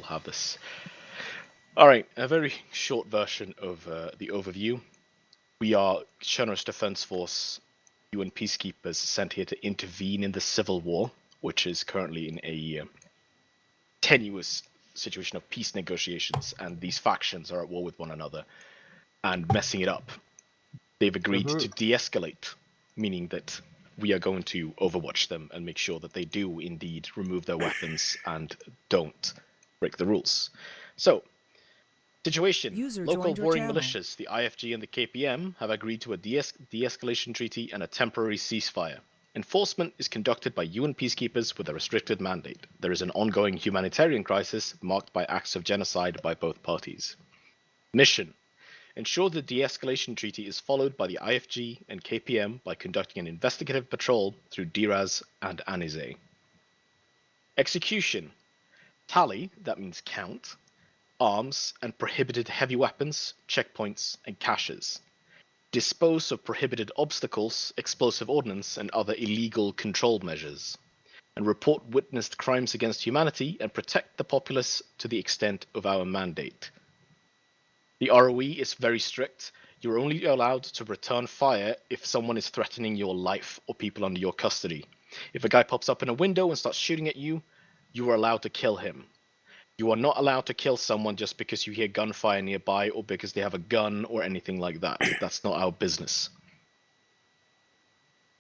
we'll have this. Alright, a very short version of the overview. We are Generous Defense Force, UN peacekeepers sent here to intervene in the civil war, which is currently in a tenuous situation of peace negotiations, and these factions are at war with one another and messing it up. They've agreed to de-escalate, meaning that we are going to overwatch them and make sure that they do indeed remove their weapons and don't break the rules. So, situation. User Local joined your warring channel. militias, the IFG and the KPM, have agreed to a de-escalation treaty and a temporary ceasefire. Enforcement is conducted by UN peacekeepers with a restricted mandate. There is an ongoing humanitarian crisis marked by acts of genocide by both parties. Mission. Ensure the de-escalation treaty is followed by the IFG and KPM by conducting an investigative patrol through Diraz and Anize. Execution. Tally, that means count, arms and prohibited heavy weapons, checkpoints, and caches. Dispose of prohibited obstacles, explosive ordnance, and other illegal control measures. And report witnessed crimes against humanity and protect the populace to the extent of our mandate. The ROE is very strict. You're only allowed to return fire if someone is threatening your life or people under your custody. If a guy pops up in a window and starts shooting at you, you are allowed to kill him. You are not allowed to kill someone just because you hear gunfire nearby or because they have a gun or anything like that. That's not our business.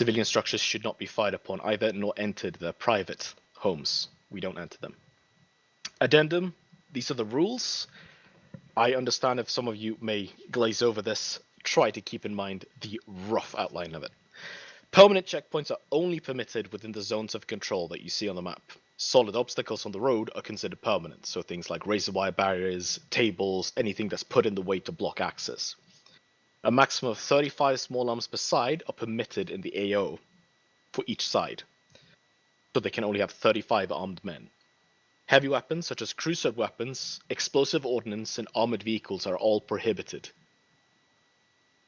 Civilian structures should not be fired upon either, nor entered their private homes. We don't enter them. Addendum, these are the rules. I understand if some of you may glaze over this, try to keep in mind the rough outline of it. Permanent checkpoints are only permitted within the zones of control that you see on the map. Solid obstacles on the road are considered permanent, so things like razor wire barriers, tables, anything that's put in the way to block access. A maximum of 35 small arms per side are permitted in the AO for each side, so they can only have 35 armed men. Heavy weapons such as cruiser weapons, explosive ordnance, and armored vehicles are all prohibited.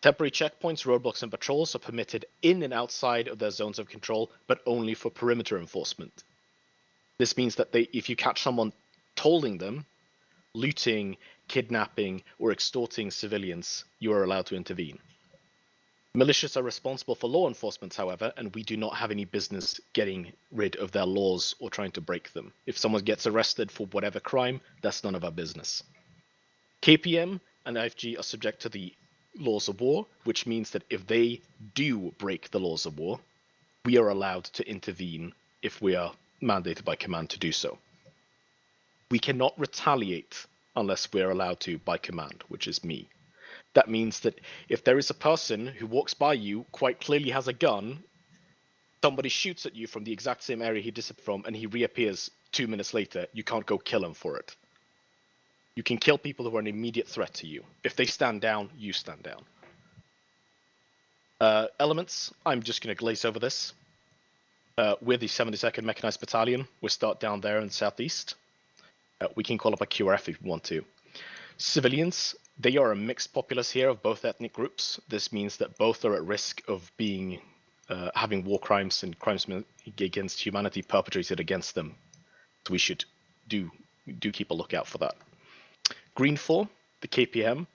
Temporary checkpoints, roadblocks, and patrols are permitted in and outside of their zones of control, but only for perimeter enforcement. This means that if you catch someone tolling them, looting, kidnapping, or extorting civilians, you are allowed to intervene. Militias are responsible for law enforcement, however, and we do not have any business getting rid of their laws or trying to break them. If someone gets arrested for whatever crime, that's none of our business. KPM and IFG are subject to the laws of war, which means that if they do break the laws of war, we are allowed to intervene if we are mandated by command to do so. We cannot retaliate unless we're allowed to by command, which is me. That means that if there is a person who walks by you, quite clearly has a gun, somebody shoots at you from the exact same area he disappeared from, and he reappears 2 minutes later, you can't go kill him for it. You can kill people who are an immediate threat to you. If they stand down, you stand down. Elements, I'm just going to glaze over this. We're the 72nd Mechanized Battalion. We start down there in the southeast. We can call up a QRF if we want to. Civilians, they are a mixed populace here of both ethnic groups. This means that both are at risk of being having war crimes and crimes against humanity perpetrated against them. So we should do keep a lookout for that. Green 4, the KPM,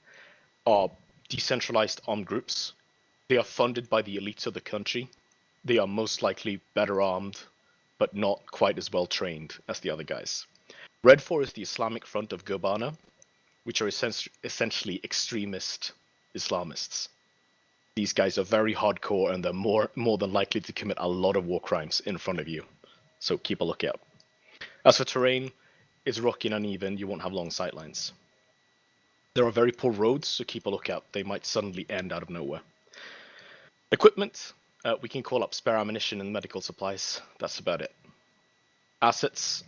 are decentralized armed groups. They are funded by the elites of the country. They are most likely better armed, but not quite as well trained as the other guys. Red 4 is the Islamic Front of Gobana, which are essentially extremist Islamists. These guys are very hardcore, and they're more than likely to commit a lot of war crimes in front of you. So keep a lookout. As for terrain, it's rocky and uneven. You won't have long sightlines. There are very poor roads, so keep a lookout. They might suddenly end out of nowhere. Equipment, we can call up spare ammunition and medical supplies. That's about it. Assets,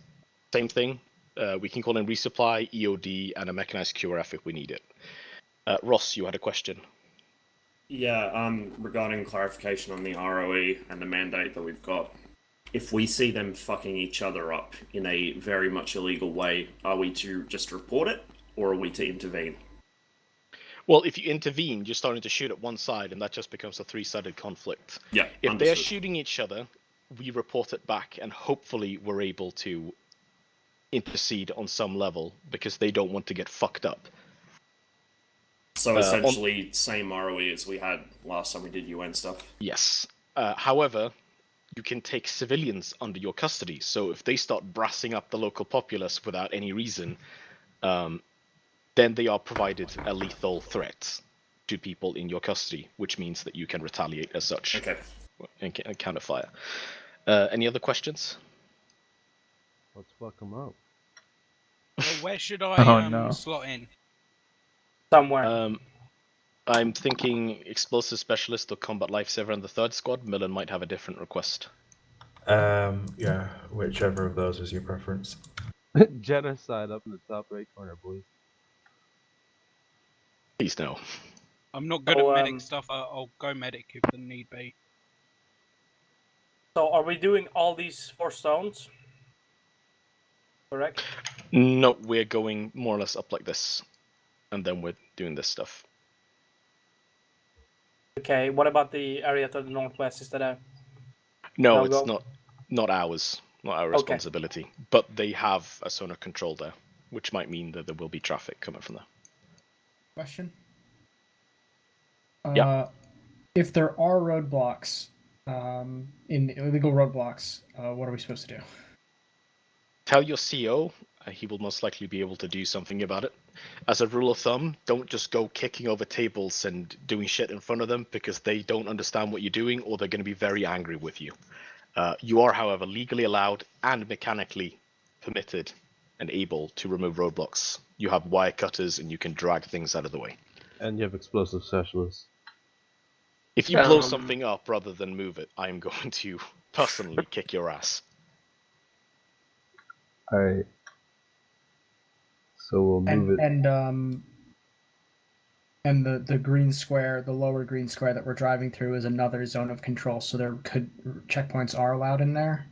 same thing. We can call in resupply, EOD, and a mechanized QRF if we need it. Ross, you had a question. Yeah, regarding clarification on the ROE and the mandate that we've got. If we see them fucking each other up in a very much illegal way, are we to just report it, or are we to intervene? Well, if you intervene, you're starting to shoot at one side, and that just becomes a three-sided conflict. Yeah, if understood. they're shooting each other, we report it back, and hopefully we're able to intercede on some level because they don't want to get fucked up. So essentially, same ROE as we had last time we did UN stuff. Yes. However, you can take civilians under your custody. So if they start brassing up the local populace without any reason, then they are provided a lethal threat to people in your custody, which means that you can retaliate as such. Okay. And counterfire. Any other questions? Let's fuck them up. Where should I no. slot in? Somewhere. I'm thinking explosive specialist or combat lifesaver in the third squad. Millen might have a different request. Yeah, whichever of those is your preference. Genocide up in the top right corner, boys. Please no. I'm not good at medic stuff. I'll go medic if the need be. So are we doing all these 4 stones? Correct? No, we're going more or less up like this. And then we're doing this stuff. Okay, what about the area to the northwest? Is that a... No, I'll it's go. not ours. Not our responsibility. But they have a sonar control there, which might mean that there will be traffic coming from there. Question. Yeah. If there are roadblocks, illegal roadblocks, what are we supposed to do? Tell your CO, he will most likely be able to do something about it. As a rule of thumb, don't just go kicking over tables and doing shit in front of them because they don't understand what you're doing or they're going to be very angry with you. You are, however, legally allowed and mechanically permitted and able to remove roadblocks. You have wire cutters and you can drag things out of the way. And you have explosive specialists. If you blow something up rather than move it, I am going to personally kick your ass. Alright. So we'll move it. And the green square, the lower green square that we're driving through is another zone of control, so checkpoints are allowed in there?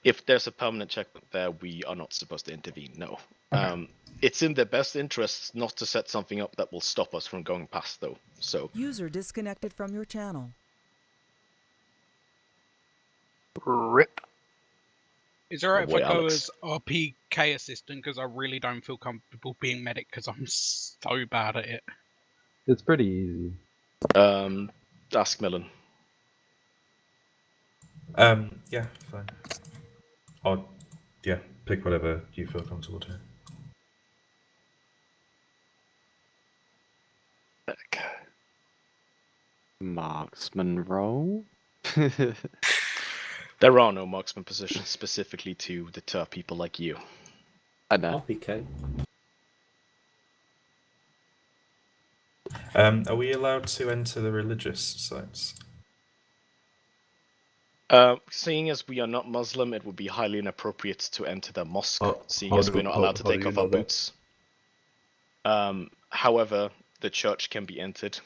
If there's a permanent checkpoint there, we are not supposed to intervene, no. Okay. It's in their best interests not to set something up that will stop us from going past, though. So. User disconnected from your channel. RIP. Is it alright if I go Alex. as RPK assistant because I really don't feel comfortable being medic because I'm so bad at it? It's pretty easy. Ask Millen. Yeah, fine. Or, yeah, pick whatever you feel comfortable to. Marksman role? There are no marksman positions specifically to deter people like you. I know. RPK. Are we allowed to enter the religious sites? Seeing as we are not Muslim, it would be highly inappropriate to enter the mosque, seeing how as do- we're not how- allowed to how do take you off know our that? boots. However, the church can be entered,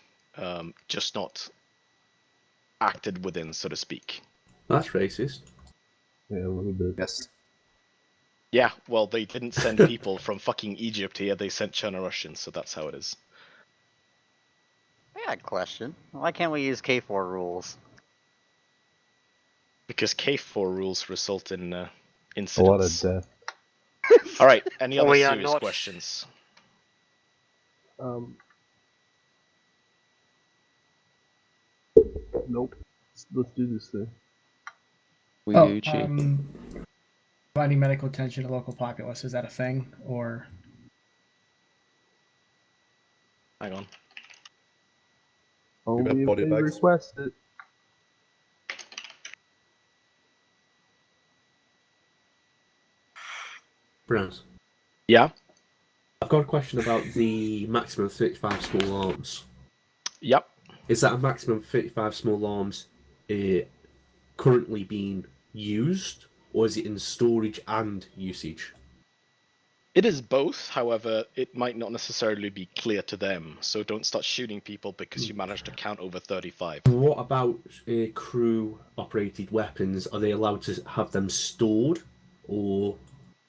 just not acted within, so to speak. That's racist. Yeah, a little bit. Yes. Yeah, well, they didn't send people from fucking Egypt here, they sent China Russians, so that's how it is. I got a question. Why can't we use K4 rules? Because K4 rules result in A incidents. lot of death. Alright, any other We are serious not- questions? Nope. Let's do this thing. We Gucci. Providing medical attention to local populace, is that a thing, or? Hang on. Only if body they bags. request it. Browns. Yeah? I've got a question about the maximum 35 small arms. Yep. Is that a maximum 35 small arms currently being used, or is it in storage and usage? It is both, however, it might not necessarily be clear to them, so don't start shooting people because you managed to count over 35. What about crew-operated weapons? Are they allowed to have them stored, or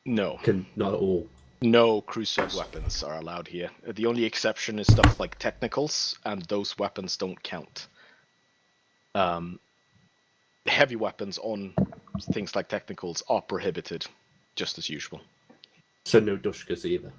No. not at all? No crew-served weapons are allowed here. The only exception is stuff like technicals, and those weapons don't count. Heavy weapons on things like technicals are prohibited, just as usual. So no Dushkas either.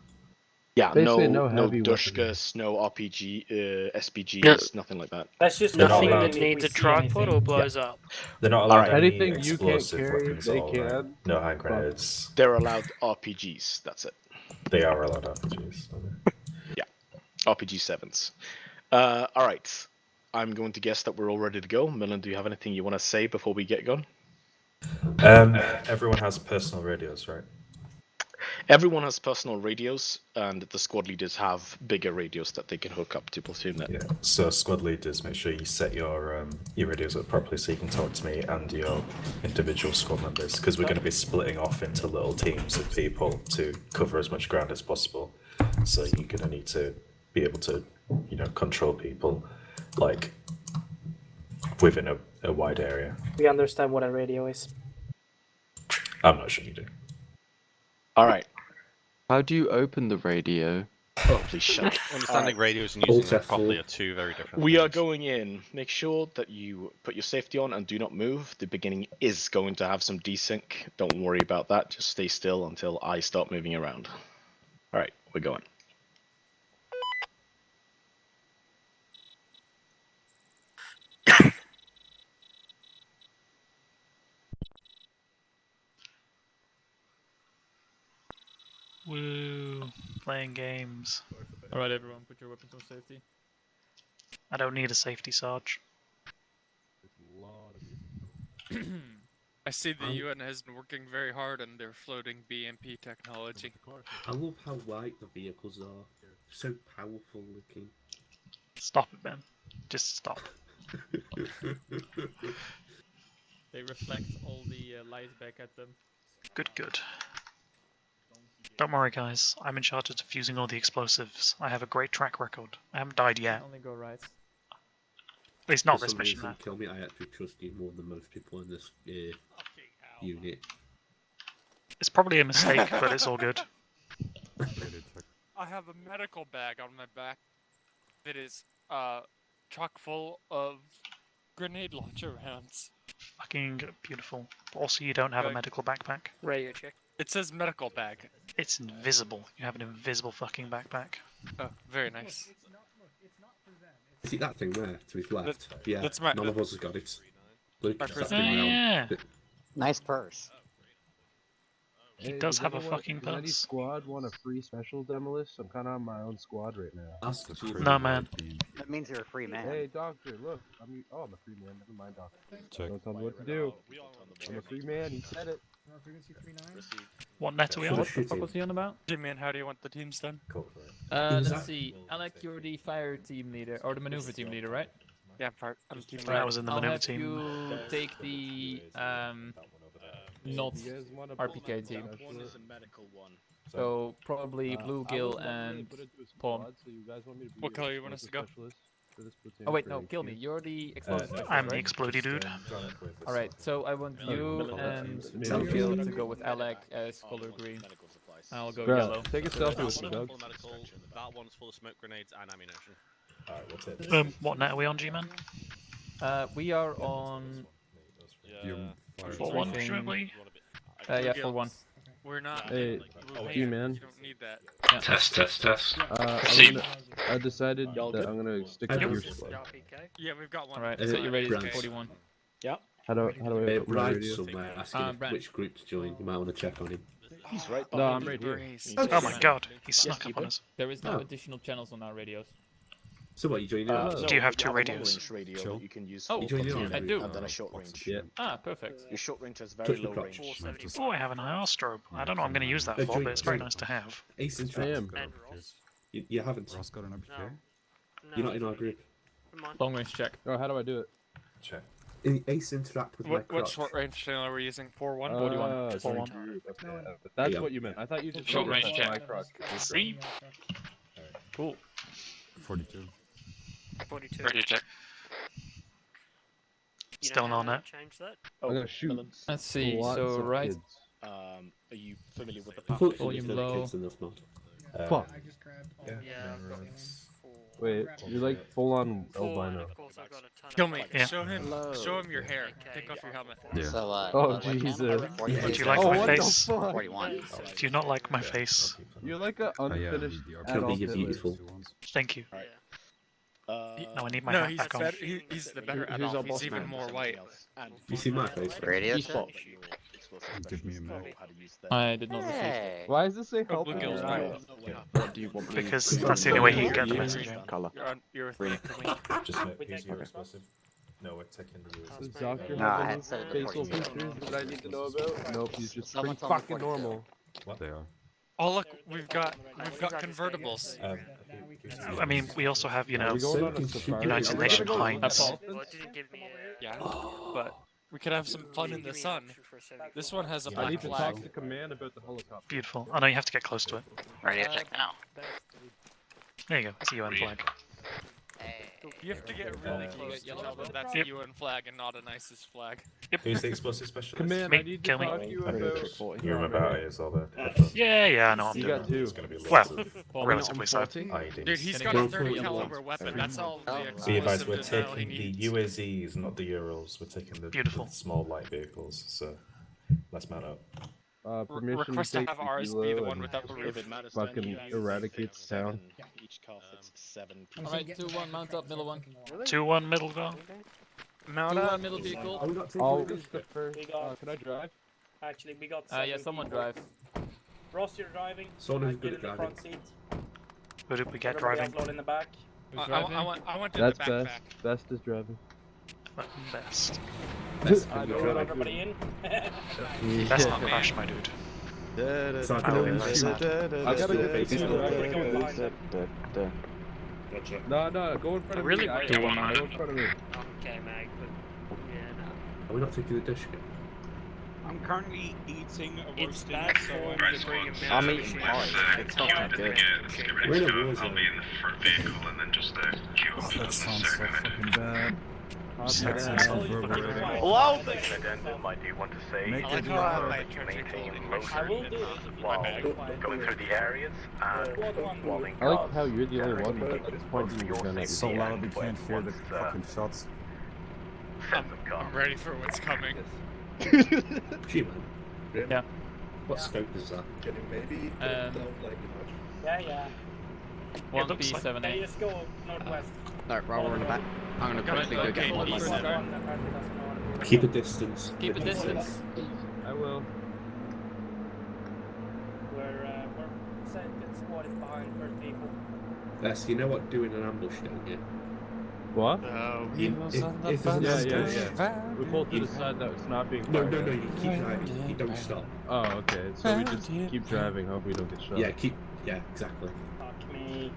Yeah, Basically, no no heavy Dushkas, no RPG, SPGs, No. nothing like that. That's just They're not Nothing allowed. that needs a tripod or blows up. They're not allowed Alright. any Anything you can't explosive carry, weapons they at all, right? can. No hand grenades. They're allowed RPGs. That's it. They are allowed RPGs. Yeah, RPG 7s. All right. I'm going to guess that we're all ready to go. Millen, do you have anything you want to say before we get going? Everyone has personal radios, right? Everyone has personal radios, and the squad leaders have bigger radios that they can hook up to PlatoonNet. Yeah. So squad leaders, make sure you set your radios up properly so you can talk to me and your individual squad members, because we're going to be splitting off into little teams of people to cover as much ground as possible. So you're going to need to be able to, control people like within a wide area. We understand what a radio is. I'm not sure you do. All right. How do you open the radio? Oh, please shut up. Understanding All right. radios and using them properly are two very different We things. are going in. Make sure that you put your safety on and do not move. The beginning is going to have some desync. Don't worry about that. Just stay still until I start moving around. All right, we're going. Woo, playing games. Alright everyone, put your weapons on safety. I don't need a safety, Sarge. I see the UN has been working very hard on their floating BMP technology. I love how light the vehicles are. So powerful looking. Stop it, Ben. Just stop. They reflect all the light back at them. Good, good. Don't worry, guys. I'm in charge of defusing all the explosives. I have a great track record. I haven't died yet. Only go right. At least not For this some mission, reason, though. Kill me, I actually trust you more than most people in this unit. It's probably a mistake, but it's all good. I have a medical bag on my back that is chock full of grenade launcher rounds. Fucking beautiful. Also, you don't have a medical backpack. Radio check. It says medical bag. It's invisible. You have an invisible fucking backpack. Oh, very nice. See that thing there to his left? Yeah, that's my- none of us has got it. Luke, My that purse. thing round. Yeah. Nice purse. He does have a fucking Does any purse. squad want a free special demolist? I'm kind of on my own squad right now. Ask the chief. No, man. That means you're a free man. Hey, doctor, look. I'm a free man. Never mind, doctor. Don't tell me what to do. I'm a free man. He said it. What net are we on? What the fuck was he on about? Jimmy, and how do you want the teams done? Let's see. Alec, you're the fire team leader, or the maneuver team leader, right? Yeah, I'm team I was in the I'll maneuver have team. you take the not You guys want a RPK team. One is a medical one. So probably Bluegill and Palm. What color you want us to go? Oh wait, no, kill me. You're the explosive specialist, I'm the right? explodey dude. Alright, so I want you and Bluegill to go with Alec as color green. I'll go yellow. Take a selfie with me, Doug. That one's full of smoke grenades and ammunition. Alright, what's it? What net are we on, G-Man? We are on 4-1, presumably? yeah, 4-1. We're not. Hey, we're G-Man. You don't need that. Yeah. Test. I decided that I'm gonna stick with your squad. Yeah, we've got one. Alright, set your radio to Brand. 41. Yeah. How do I open my Bride's radio? somewhere asking Brand. which group to join. You might want to check on him. He's right No, behind I'm you. right here. Oh my god, he snuck up on us. There is no Oh. additional channels on our radios. So what, you joining us? Do you have we two a radios? long-range radio Sure. that you can use Oh, for You joining platoon us? I do. and then a short range. Yeah. Ah, perfect. Your short range has very Touch the low crotch. range. Oh, I have an IR strobe. I don't know what I'm going to use that for, but it's very nice to have. Ace and I Trap. am. You haven't. got an RPK? You're not in our group. Long range check. Oh, how do I do it? Check. Ace interact with my What crotch. short range channel are we using? 4-1? 41. Just 4-1. Okay, that's Yeah. what you meant. I thought you just Short said range that's check. my crotch. See? Cool. 42. 42. Radio check. Still no net. Change that? Oh, I'm gonna shoot. Millen, Let's see. Lots So of right. kids. are you familiar with the Unfortunately, Volume there's no low. kids enough, not. Fuck. I just grabbed all Yeah. Yeah, I've got That's- 4. Wait, you're like full on albino. Kill me. Yeah. Show him your hair. Take off your helmet. Yeah. So, Oh what channel? Jesus! 42? Do you like Oh, my what the face? fuck? 41. Do you not like my face? You're like an unfinished Kelby, adult you're Hitler. beautiful. Thank you. No, I need my No, hat he's back on. better. He's the better Adolf. He's even more white. You see my face? Radio Default. Give me a minute. I did not receive. Hey. Why does this say help? Blue Gill's white. What do you want me Because to that's the only way he can get the message. Colour. You're a Green. Just who's your explosive? No, we're taking the rules. Does Doctor No, I have had any said it facial before. features that I need to know about? Nope, he's just pretty Someone's on the fucking 42. normal. What they are? Oh look, we've got convertibles. I mean, we also have, you Are know, we going on a safari? United Are we Nation gonna go Pines. dolphins? Yeah, but we could have some fun in the sun. This one has a I black need to flag. talk to command about the helicopter. Beautiful. I know you have to get close to it. Radio check now. There you go. It's a UN flag. You have to get really close to tell them that's Yep. a UN flag and not an ISIS flag. Who's the explosive specialist? Command, Me, I need to kill me. talk to you I think about... it's you remember how it is, all the Yeah, I know I'm You doing got it. two. It's going to be Well, lots of relatively so. IEDs. Dude, he's Can got I a get 30 three caliber weapon. That's all the Be advised, we're explosive ammo he taking the needs. UAZs, not the Urals. We're taking the Beautiful. small light vehicles, so let's mount up. Permission Request to to take have ours be the one without the roof. fucking eradicates town. Each car fits 7 people. Alright, 2-1, mount up, middle one. 2-1 middle go. Mount 2-1 up. middle vehicle. I'm not taking I'll the go first. Can I drive? Actually, we got. Yeah, someone drive. Ross, you're driving. Someone who's good at driving. Who did we get driving? In the back. I want to That's the best. backpack. Best is driving. Best. I Good know drive. Everybody in. Best not crash, my dude. So I can Oh, only nice. shoot. I gotta get Face the on. Gotcha. No, go in front of Really me. want Go to one in front of me. Okay, Mag, but yeah, no. Are we not taking the dish yet? I'm currently eating a It's roasted bad so form I'm to bring him I'm down. eating pie. It's not that good. We're in a war zone. That sounds so fucking bad. Wow! Addendum, I do want to say Make that it you loud. maintain low I will do it. while going through the areas and while in I like how you're the only one that's pointing your gun at It's so you. loud we can't hear the fucking shots. I'm ready for what's coming. Gee, man. Yeah. What scope is that? Yeah. 1P78. Hey, let's go northwest. No, roll in the back. I'm gonna quickly go get one of my men. Keep a distance. Keep a distance. I will. We're second squad is behind first people. Yes, you know what doing an ambush, don't you? What? If there's an ambush... We both decide that it's not being No, fired no, no, at. you keep driving. You don't stop. Oh, okay. So we just keep driving, hope we don't get shot. Yeah, yeah, exactly. Fuck me.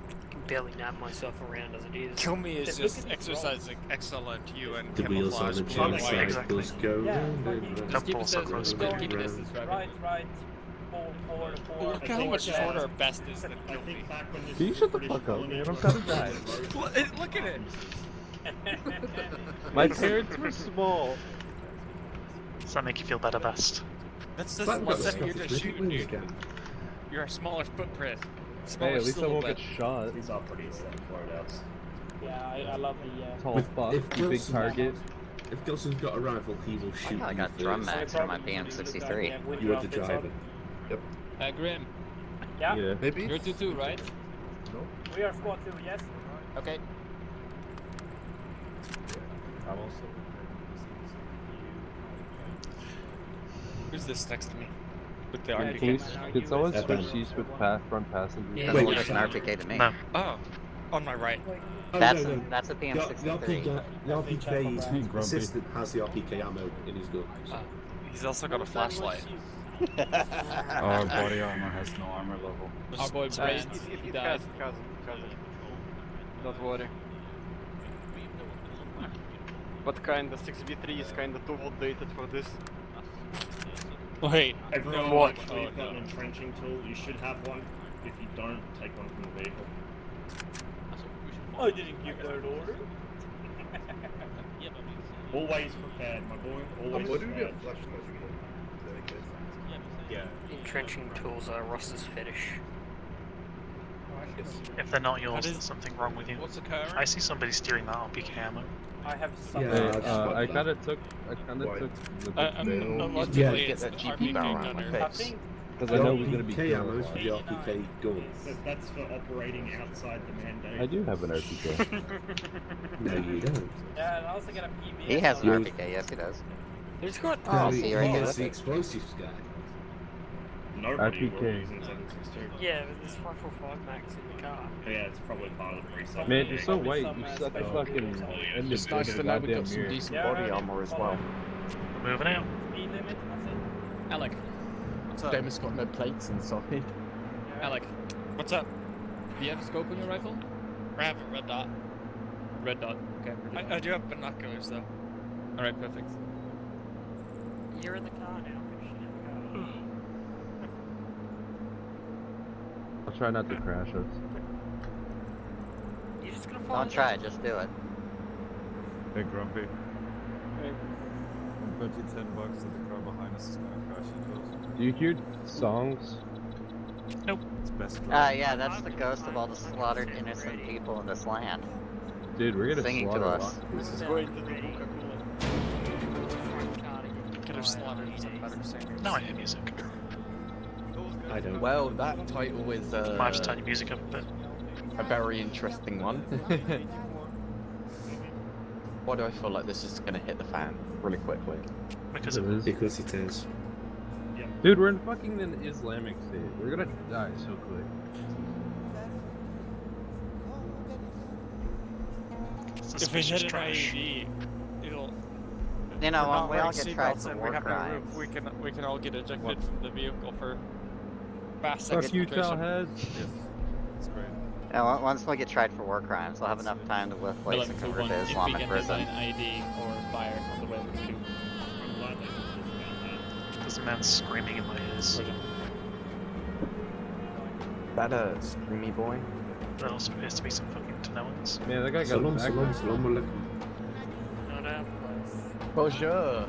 I can barely nab myself around as it is. Kill me is just exercising excellent UN The wheels on camouflage. the Exactly. chainsaws go Yeah, round fucking- and round. Just keep it so distance. close, Keep baby. a distance, right? Right. Four. Look how much shorter best is than kill me. Can you shut the fuck up, man? I'm trying to die. Look at it. My parents were small. Does that make you feel better, best? That's just That what was you're Scottish just shooting, Widows dude. again. You're a smaller footprint. Hey, Smaller at least I won't silhouette. get shot. These are pretty flowed out. Yeah, I love the. Tall With- fuck, if you big Wilson- target. If Gilson's got a rifle, he will shoot I you got drum first. mags for my PM63. You are the driver. Grim, Yeah. Yeah. Maybe? you're 2-2, right? We are squad 2, yes. Okay. I'm also. Who's this next to me? With the Yeah, RPK? Can someone Yeah, switch then- seats with front passengers? Yeah. Doesn't Wait, look like an RPK to me. No. Oh, on my right. Oh, That's no, no. that's a The PM63. RPK assistant has the RPK ammo in his gun. He's also got a flashlight. Our body armor has no armor level. Our boy Brains, he died. Don't worry. But kinda 6v3 is kinda too outdated for this. Wait, Everyone, no, make sure you've got an entrenching tool. You should have one. If you don't, take one from the vehicle. I didn't give that order. Always prepared, my boy. Always prepared. Entrenching tools are Ross's fetish. If they're not yours, there's something wrong with you. What's occurring? I see somebody stealing that RPK ammo. I have some. Yeah, I kind of took the logically, it's the RPK gunner. because I know we're gonna be ammo for the RPK guns. That's for operating outside the mandate. I do have an RPK. No, you don't. Yeah, and I also got a PBS. He has an RPK, yes he does. He's got Oh, see right here. He's the explosives guy. Nobody RPK. will use in 762. Yeah, but there's 545 max in the car. Yeah, it's probably part of the preset. Man, you're so white. You suck a fucking. It's nice to know we got some decent body armor as well. We're moving out. Speed limit, that's it. Alec, What's up? Damon's got no plates inside. Alec, what's up? Do you have a scope on your rifle? I have a red dot. Red dot. Okay. I do have binoculars though. Alright, perfect. You're in the car now. Finish in the car. I'll try not to crash us. You're just gonna fall. Don't try it, just do it. Hey, Grumpy. Hey. I bet you $10 that the car behind us is gonna crash into us. Do you hear songs? Nope. It's best Yeah, that's the ghost of all the slaughtered innocent people in this land. Dude, we're gonna Singing to slaughter us. This is going to the Coca-Cola. Could have slaughtered some better singers. No, I hear music. I don't. Well, that title is Might have to turn your music up a bit. a very interesting one. Why do I feel like this is gonna hit the fan really quickly? Because It is. Because it is. Dude, we're in fucking an Islamic state. We're gonna die so quick. If we hit an IED, it'll. You know, we're not when we all wearing get tried seatbelts for and war we have no crimes. roof, we can all get ejected from the vehicle for fast Fuck you, exfiltration. towheads. Yes. That's great. Yeah, once we get tried for war crimes, we'll have enough time to lift weights and convert to Islamic prison. ID or fire on the way we do. there's a man screaming in my ears. That a screamy boy? There also appears to be some fucking Tanoans. Man, that guy got Salam, back. salam, salam alaikum. Bonjour.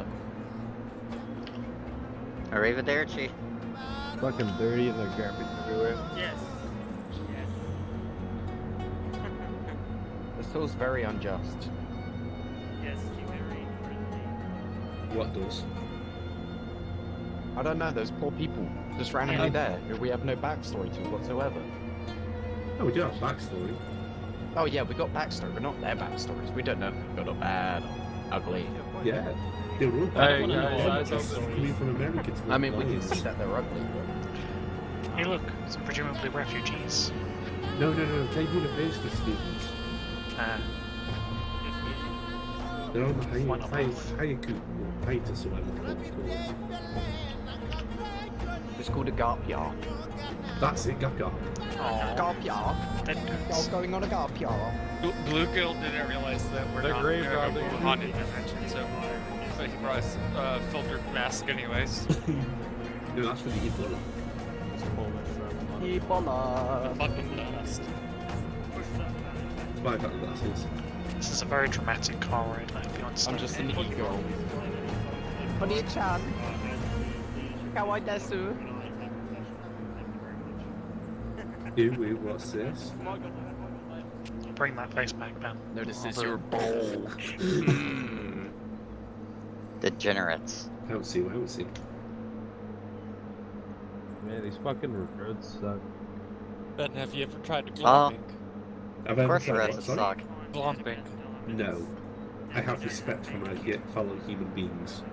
Arrivederci. Fucking dirty and there's garbage everywhere. Yes. This feels very unjust. Yes, you very friendly. What does? I don't know, those poor people just randomly there who we have no backstory to whatsoever. Oh, we do have backstory. Oh yeah, we got backstory, but not their backstories. We don't know if they're good or bad or ugly. Yeah. They were all Hey, guys, guys, coming from America to I mean, we can Lions. see that they're ugly, Hey look, some presumably refugees. No, they're university students. They're on the Why not both? Hayaku, or hiatus, or whatever it's called. It's called a garp yard. That's it, Gaka. Garp yard? Y'all going on a garp yard? Bluegill didn't realize that we're They're not grave wearing robbing. a haunted dimension, so he brought us filtered mask anyways. No, that's for the Ebola. Ebola. Fucking dust. It's my bad glasses. This is a very dramatic car ride, I hope you I'm understand. just an ego. Honey-chan. Kawaii desu. Ew, what's this? Bring that face back, Ben. Notice this, you're bold. Degenerates. I don't see. Man, these fucking roads suck. Ben, have you ever tried Oh, glomping? Have of I course the ever tried reds what, sorry? suck. Glomping. No. I have respect for my fellow human beings.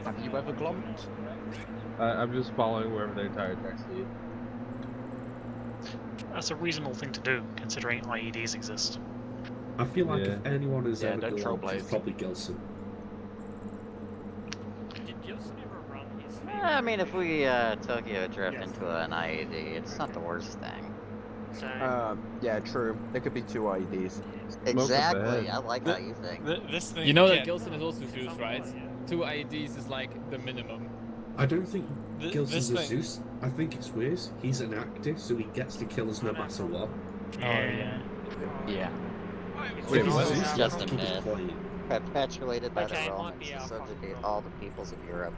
Have you ever glomped? I'm just following wherever their tire tracks lead. That's a reasonable thing to do, considering IEDs exist. I feel like Yeah. if anyone has Yeah, ever don't gone, trailblaze. it's probably Gilson. Did Gilson ever run his I mean, if we Tokyo drift into an IED, it's not the worst thing. Yeah, true. There could be two IEDs. Exactly. I like how you think. This thing. You know that can't- Gilson is also Zeus, right? 2 IEDs is like the minimum. I don't think Gilson's a this thing- Zeus. I think it's Wiz. He's an actor, so he gets to kill us no matter what. Yeah. Yeah. If Wait, he's what? Zeus, It's just a keep us myth. quiet. Perpetuated by the Okay, Romans to subjugate all the peoples of Europe.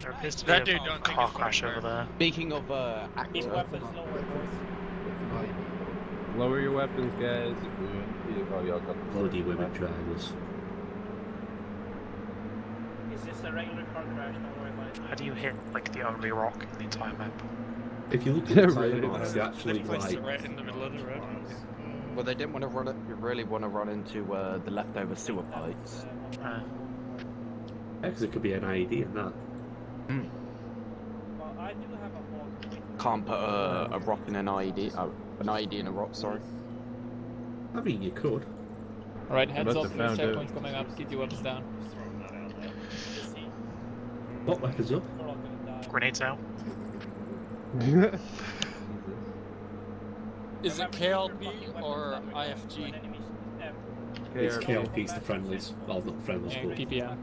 There appears to be That a dude don't think car it's crash funny, over there. Speaking of actor, His weapons don't work. Lower your weapons, guys. Oh, y'all got the Bloody women drivers. It's just a regular car crash, don't worry about it. How do you hit like the only rock in the entire map? If you look at the tire marks, they actually like. right in the middle of the road. Well, they didn't want to run it. You really want to run into the leftover sewer pipes. Because it could be an IED in that. Well, I do have a whole. Can't put a rock in an IED. Oh, an IED in a rock. Sorry. I mean, you could. Alright, heads up, there's checkpoints coming up, keep your weapons down. What weapons up? Grenades out. Is it KLP or IFG? It's KLP's the friendlies. Well, not the friendlies, but PPM.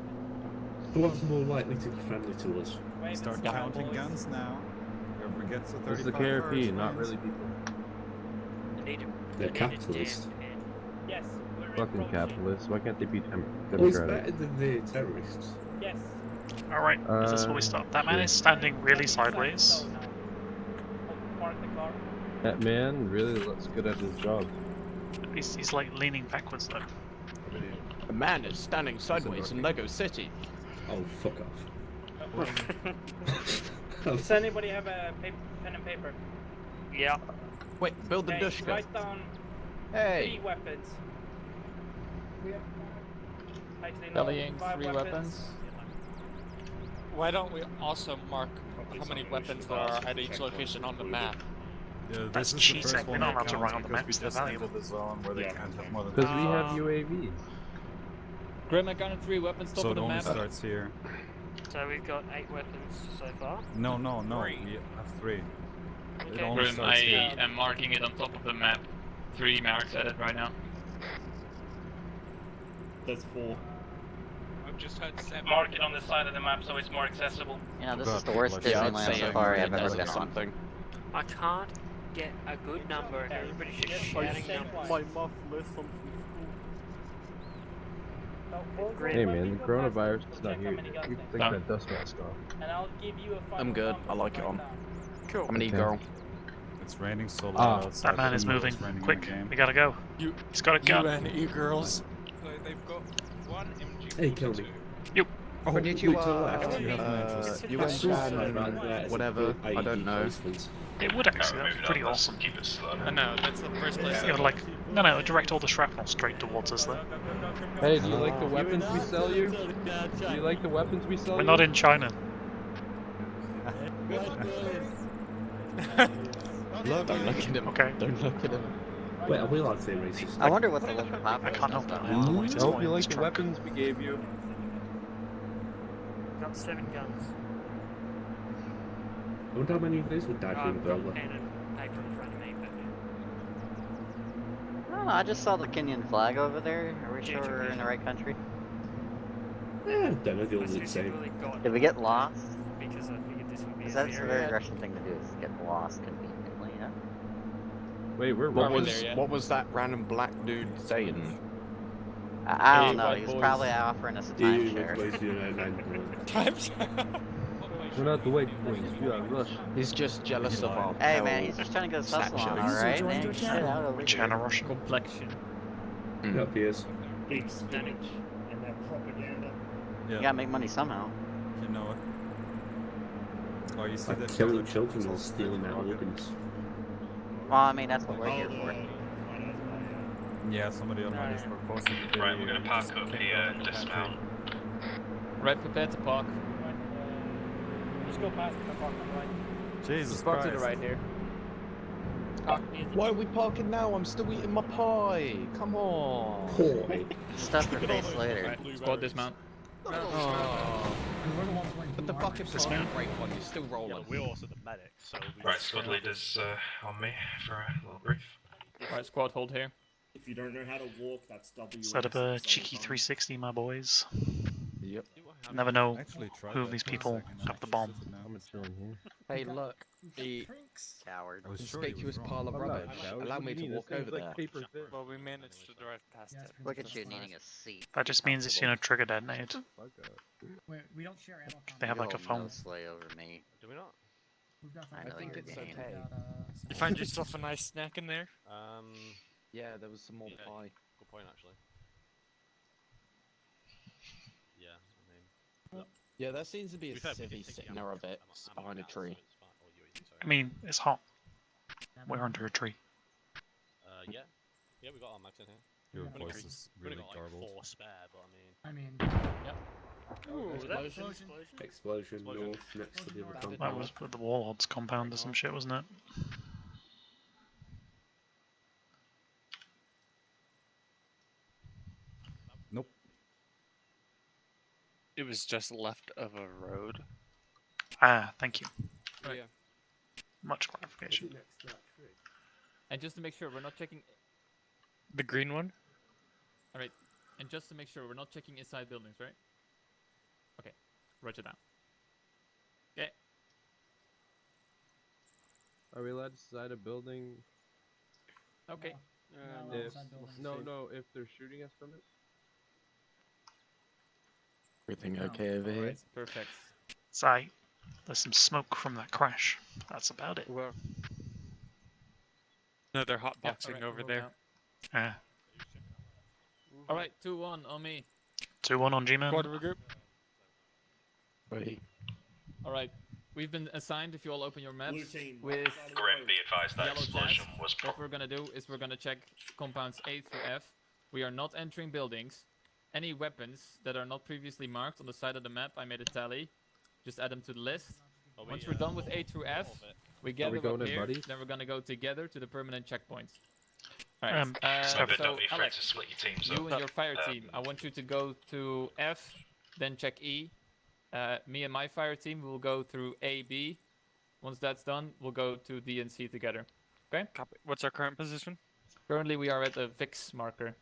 what's more likely to be friendly to us? Start counting guns now. Whoever gets to 35 It's the KRP, first not wins. really people. They're capitalists. Yes, we're Fucking capitalists. Why can't they be Well, it's democratic? better than the terrorists. Yes. Alright, is this where we stop? That man is standing really sideways. Park the car. That man really looks good at his job. He's like leaning backwards though. A man is standing sideways in Lego City. Oh, fuck off. Does anybody have a pen and paper? Yeah. Wait, build the Okay, Dushka. write down Hey. 3 weapons. Actually, no, Bellying 5 3 weapons. Why don't we also mark how many weapons there are at each location on the map? Yeah, That's this is the cheating. first We're one not that allowed to counts write on the because map, we it's just valuable. entered the zone where they can't have more than Because we 5. have UAVs. Grim, I counted 3 weapons, top So of it the only map. starts here. So we've got 8 weapons so far. No, we have 3. It Okay. only starts here. am marking it on top of the map. 3 marks at it right now. That's 4. I've just heard 7. Mark it on the side of the map so it's more accessible. You know, this God, is the worst yeah, I'd Disneyland say safari I've over ever a been on. something. I can't get a good number and everybody's just shouting numbers. My muff list from Hey man, the coronavirus is not here. Keep taking that dust mask off. And I'll give you a I'm good. I like it on. Cool. I'm an Okay. e-girl. It's raining so Ah, loud outside. That man is I didn't know it moving. was raining in Quick, the game. we gotta go. He's got a gun. and e-girls. So they've got 1 MG. Hey, kill me. Oh, Konnichiwa. look to the left. You have matches. You That's understand whatever, I don't know. It would actually, that would be pretty awesome. I know, that's the first place It would like, no, direct all the shrapnel straight towards us though. Hey, do you like the weapons we sell you? Do you like the weapons we sell We're you? not in China. Don't look at him. Okay. Don't look at him. Wait, are we allowed to say racist? I wonder what the local I population can't is help it. about. I don't want I to hope you this like the truck. weapons we gave you. Got 7 guns. I wonder how many of these would die from I've the got burglar. pen and paper in front of me, but I don't know, I just saw the Kenyan flag over there. Are we sure we're in the right country? Yeah, I don't know, the I only the same. specifically got Did we get lost? because I figured this would be Because a that's a very very Russian thing to do, is get lost conveniently, you know? Wait, we're What Russian. was what was that random black dude saying? I Hey, don't know, white he was boys. probably offering us a timeshare. Times. We're not the white boys, we are Russian. He's just jealous of our Hey pale man, he's just trying to get his hustle on, snapshots. alright? Joined Man, your shit channel. out over China here. Russian. Complexion. Yeah, he is. big spinach and that propaganda. You Yeah, gotta make money somehow. you know it. Oh, you see Like that? killing children while stealing their organs. Well, I mean, that's what we're here for. Yeah, somebody on my Discord posted. Right, we're gonna park up here, dismount. Right, prepare to park. Just go past the park on the right. Jesus Just park Christ. to the right here. Why are we parking now? I'm still eating my pie. Come on. Boy. Stuff your face later. Squad dismount. Oh. But the fucking dismount brake one is still rolling. We're also the medic, so... Right, squad leader's on me for a little brief. Right, squad, hold here. If you don't know how to walk, that's W. Set up a cheeky 360, my boys. Yep. Never know Actually, try who of that these for a people second. have the bomb. I'm chilling here. Hey, look. The Coward. I was sure he was conspicuous wrong. pile of I'm not rubbish. coward. Allow What me do you to mean? walk This thing's over like there. paper thin. Well, we managed to drive past it. Look at you needing a seat. That just means it's, trigger detonate. We don't share ammo. They have like a You'll phone. no sway over me. Do we not? I know you're it's gay. okay. You find yourself a nice snack in there? Yeah, there was some more pie. Good point, actually. Yeah, I mean... Yeah, there seems to be a To be fair, we civvy did take sitting the there a ammo bit gas, ammo behind a gas, tree. so it's fine. Oh, sorry. I mean, it's hot. We're under a tree. Yeah. Yeah, we got our mags in here. Your We've only voice got- is we've only really got, like, garbled. 4 spare, but I mean... Yep. Ooh, Explosion. that's Explosion north next to the other compound. That was the Warlords compound or some shit, wasn't it? Nope. It was just left of a road. Ah, thank you. Right. Yeah. Much clarification. And just to make sure we're not checking. The green one? Alright. And just to make sure we're not checking inside buildings, right? Okay. Roger that. Okay. Are we allowed to side a building? Okay. If they're shooting us from it? Everything okay over here? Alright, perfect. Say, there's some smoke from that crash. That's about it. Well. No, they're hotboxing alright, over we'll there. go. Ah. Alright, 2-1 on me. 2-1 on G-Man. Quarter regroup. Ready. Alright. We've been assigned, if you all open your maps, Blue team, with Grim, be advised that yellow explosion tabs. was What we're gonna do is we're gonna check compounds A through F. We are not entering buildings. Any weapons that are not previously marked on the side of the map, I made a tally. Just add them to the list. Once we're done with A through F, we gather going up in, here, buddy? then we're gonna go together to the permanent checkpoints. Alright, so so don't be afraid Alex, to split your teams you up. and your fire team, I want you to go to F, then check E. Me and my fire team will go through A, B. Once that's done, we'll go to D and C together. Okay? Copy. What's our current position? Currently, we are at the VIX marker.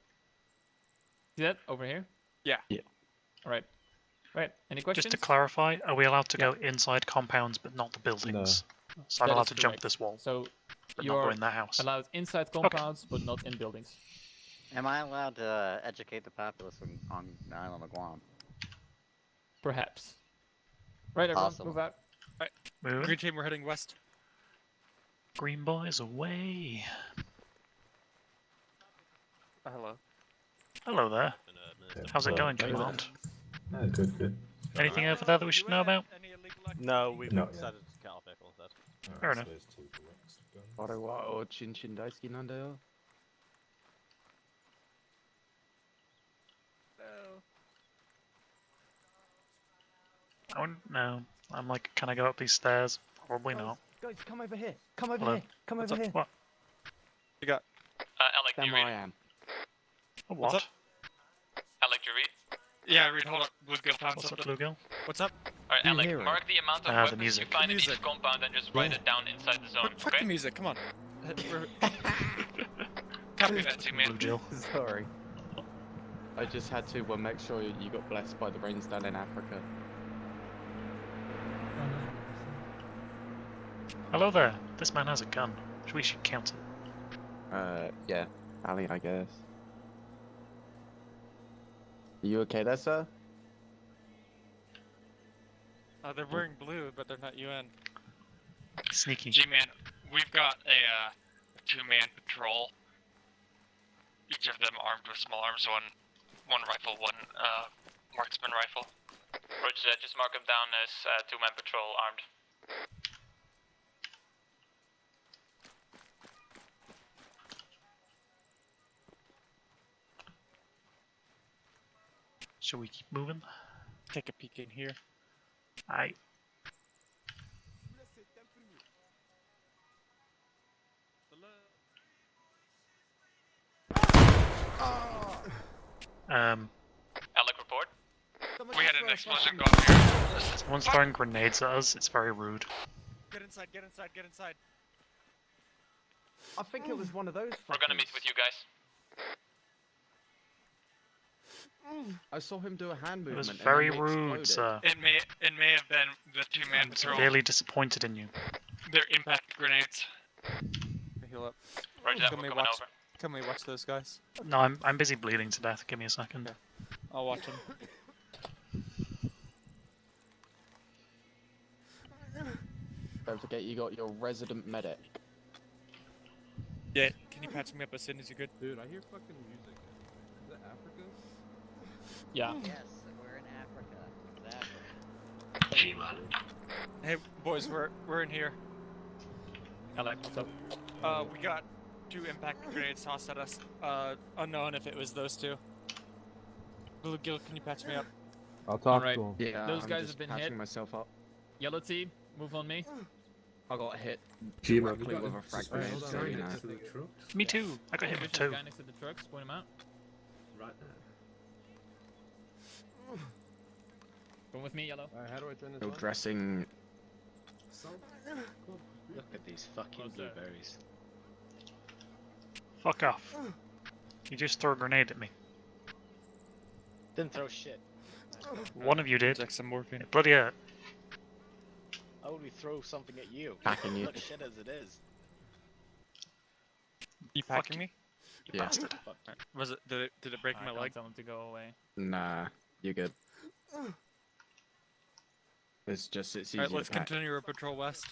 See that over here? Yeah. Yeah. All right. Right. Any questions? Just to clarify, are we allowed to go inside compounds but not the buildings? So I'm That allowed is to jump correct. this wall, So but not you're go in that house. allowed inside compounds, but not in buildings. Am I allowed to educate the populace on the island of Guam? Perhaps. Right, everyone, Possible. move out. Alright. Moving. Green team, we're heading west. Green boys away. Hello. Hello there. How's it going, Command? Good. Anything over there that we should know about? No, we've Not decided to get our vehicle instead. Fair enough. Chin chin daisuki nandayo. I wouldn't know. I'm like, can I go up these stairs? Probably not. Guys, come over here. Come over Hello. here. Come What's over up? here. What? You got. Alec, Stand where I am. A What's what? up? Alec, you read? Yeah, read. Hold up. Bluegill found What's up, something. Bluegill? What's up? Alright, Do you Alec, hear it? mark the amount of The weapons music. you find in Music. each compound and just write it down inside the zone, Fuck okay? the music. Come on. Copy that. Blue Jill. Sorry. I just had to make sure you got blessed by the rains down in Africa. Hello there. This man has a gun. We should count it. Yeah. Ali, I guess. Are you okay there, sir? They're wearing blue, but they're not UN. Sneaky. G-Man, we've got a two-man patrol. Each of them armed with small arms, one rifle, one marksman rifle. Roger that, just mark them down as two-man patrol armed. Shall we keep moving? Take a peek in here. Aye. Alec, report. We had an explosion go up here. Someone's throwing grenades at us. It's very rude. Get inside, get inside, get inside. I think it was one of those. We're gonna meet with you guys. I saw him do a hand It movement. was and very then it rude, exploded. sir. It may have been the two-man I'm patrol. severely disappointed in you. They're impact grenades. Heal up. Roger that, Can we're we coming watch? over. Can we watch those guys? No, I'm busy bleeding to death. Give me a second. I'll watch them. Don't forget you got your resident medic. Yeah, can you patch me up as soon as you could? Dude, I hear fucking music. Is that Africa? Yeah. Yes, we're in Africa. Exactly. G-Man. Hey, boys, we're in here. Alec, what's up? We got 2 impact grenades tossed at us. Unknown if it was those 2. Blue Gill, can you patch me up? I'll talk Alright. to him. Yeah, Those I'm guys just have been patching hit. myself up. Yellow team, move on me. I got hit G-Man, directly with a frag Right, grenade, hold so on, you right know. next to the truck. Me too. I got hit with Vicious 2. guy next to the trucks, point him out. Right there. Come with me, Yellow. Alright, how do I turn this Still on? dressing. Look at these fucking blueberries. Fuck off. You just threw a grenade at me. Didn't throw shit. One of you did. Inject some morphine. It bloody hurt. How would we throw something at you? Packing you. Look shit as it is. You packing me? You Yeah. bastard. Was it? Did it break I my can't leg? tell him to go away. Nah, you're good. It's easy Alright, to let's pack. continue our patrol west.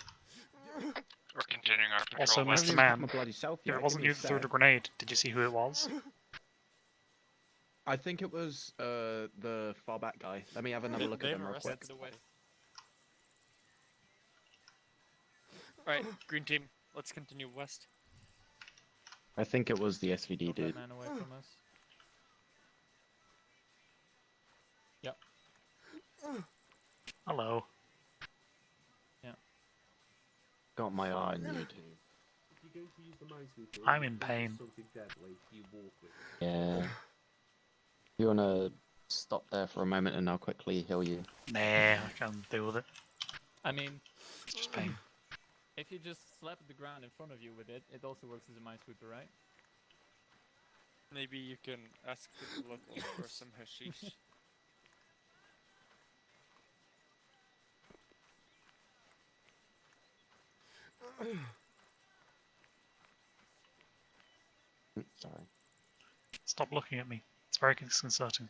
We're continuing our patrol Also, west. Mr. Man, My bloody self if yet, it give wasn't me you a that threw the sec. grenade, did you see who it was? I think it was the far back guy. Let me have another look at them real quick. Alright, green team, let's continue west. I think it was the SVD Move dude. that man away from us. Yep. Hello. Got my eye on you too. If you're going to use the minesweeper, I'm in pain. something deadly, you walk with it. Yeah. You wanna stop there for a moment and I'll quickly heal you? Nah, I can deal with it. I mean, It's just pain. if you just slap the ground in front of you with it, it also works as a minesweeper, right? Maybe you can ask the locals for some hashish. Sorry. Stop looking at me. It's very disconcerting.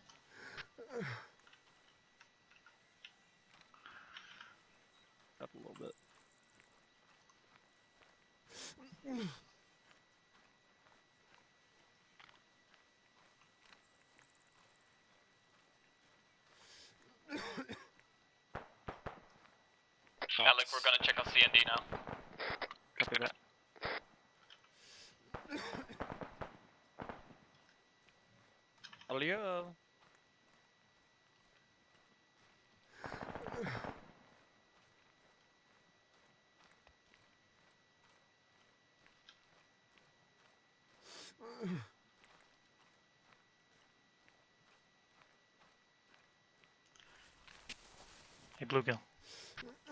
Up a little bit. Alec, we're gonna check on CND now. Copy that. Hello. Hey, Bluegill.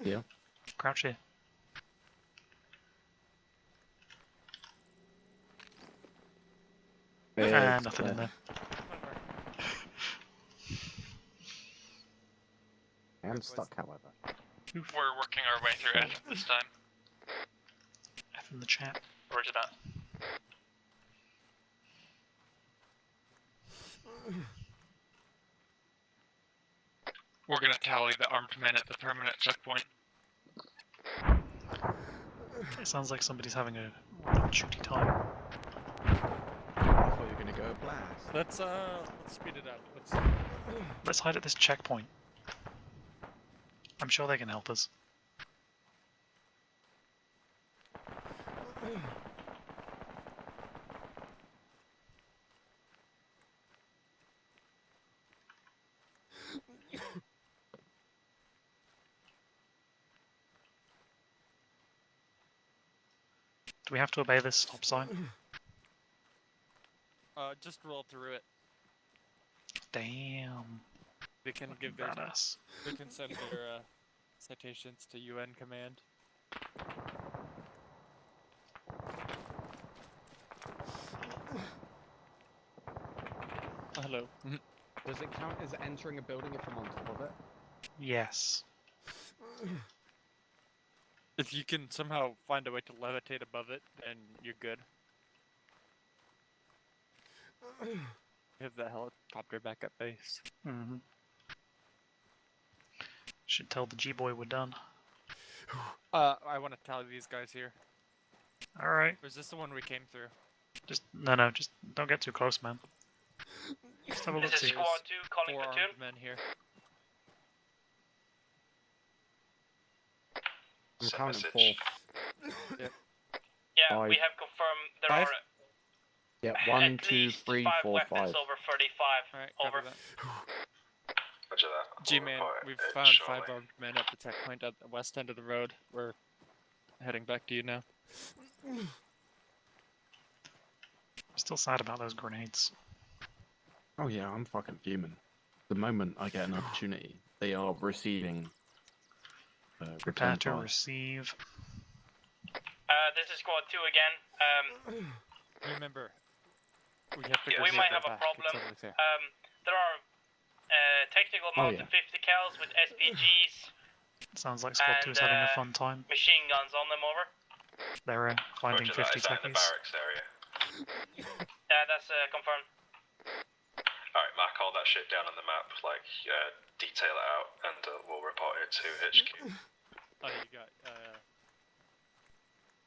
Yeah. Crouch here. It's Nothing in clear. there. I am stuck, however. We're working our way through F this time. F in the chat. Roger that. We're gonna tally the armed men at the permanent checkpoint. It sounds like somebody's having a shooty time. I thought you were gonna go blast. Let's speed it up. Let's hide at this checkpoint. I'm sure they can help us. Do we have to obey this stop sign? Just roll through it. Damn. They can give their Badass. they can send their citations to UN command. Hello. Does it count as entering a building if I'm on top of it? Yes. If you can somehow find a way to levitate above it, then you're good. Have the helicopter back at base. Mm-hmm. Should tell the G-boy we're done. I want to tally these guys here. Alright. Or is this the one we came through? Just no, just don't get too close, man. Just have a look. This is See. squad 2 calling platoon. Men here. I'm counting 4. Yeah, Five. we have confirmed there Five? are Yeah, at 1, 2, least 3, 5 4, weapons 5. over 35. Alright, over. Roger that. G-Man, we've found 5 armed men at the checkpoint at the west end of the road. We're heading back to you now. Still sad about those grenades. Oh yeah, I'm fucking fuming. The moment I get an opportunity, they are receiving. Prepare return to fire. receive. This is squad 2 again. Remember, we have to. We might have a problem. There are technical Oh, mounted 50 cals with SPGs. Sounds like Squad 2 is having a fun time. Machine guns on them, over. They're finding Roger that. 50 Is that in the techies. barracks area? Yeah, that's confirmed. Alright, mark all that shit down on the map, like, detail it out, and we'll report it to HQ. Oh, you got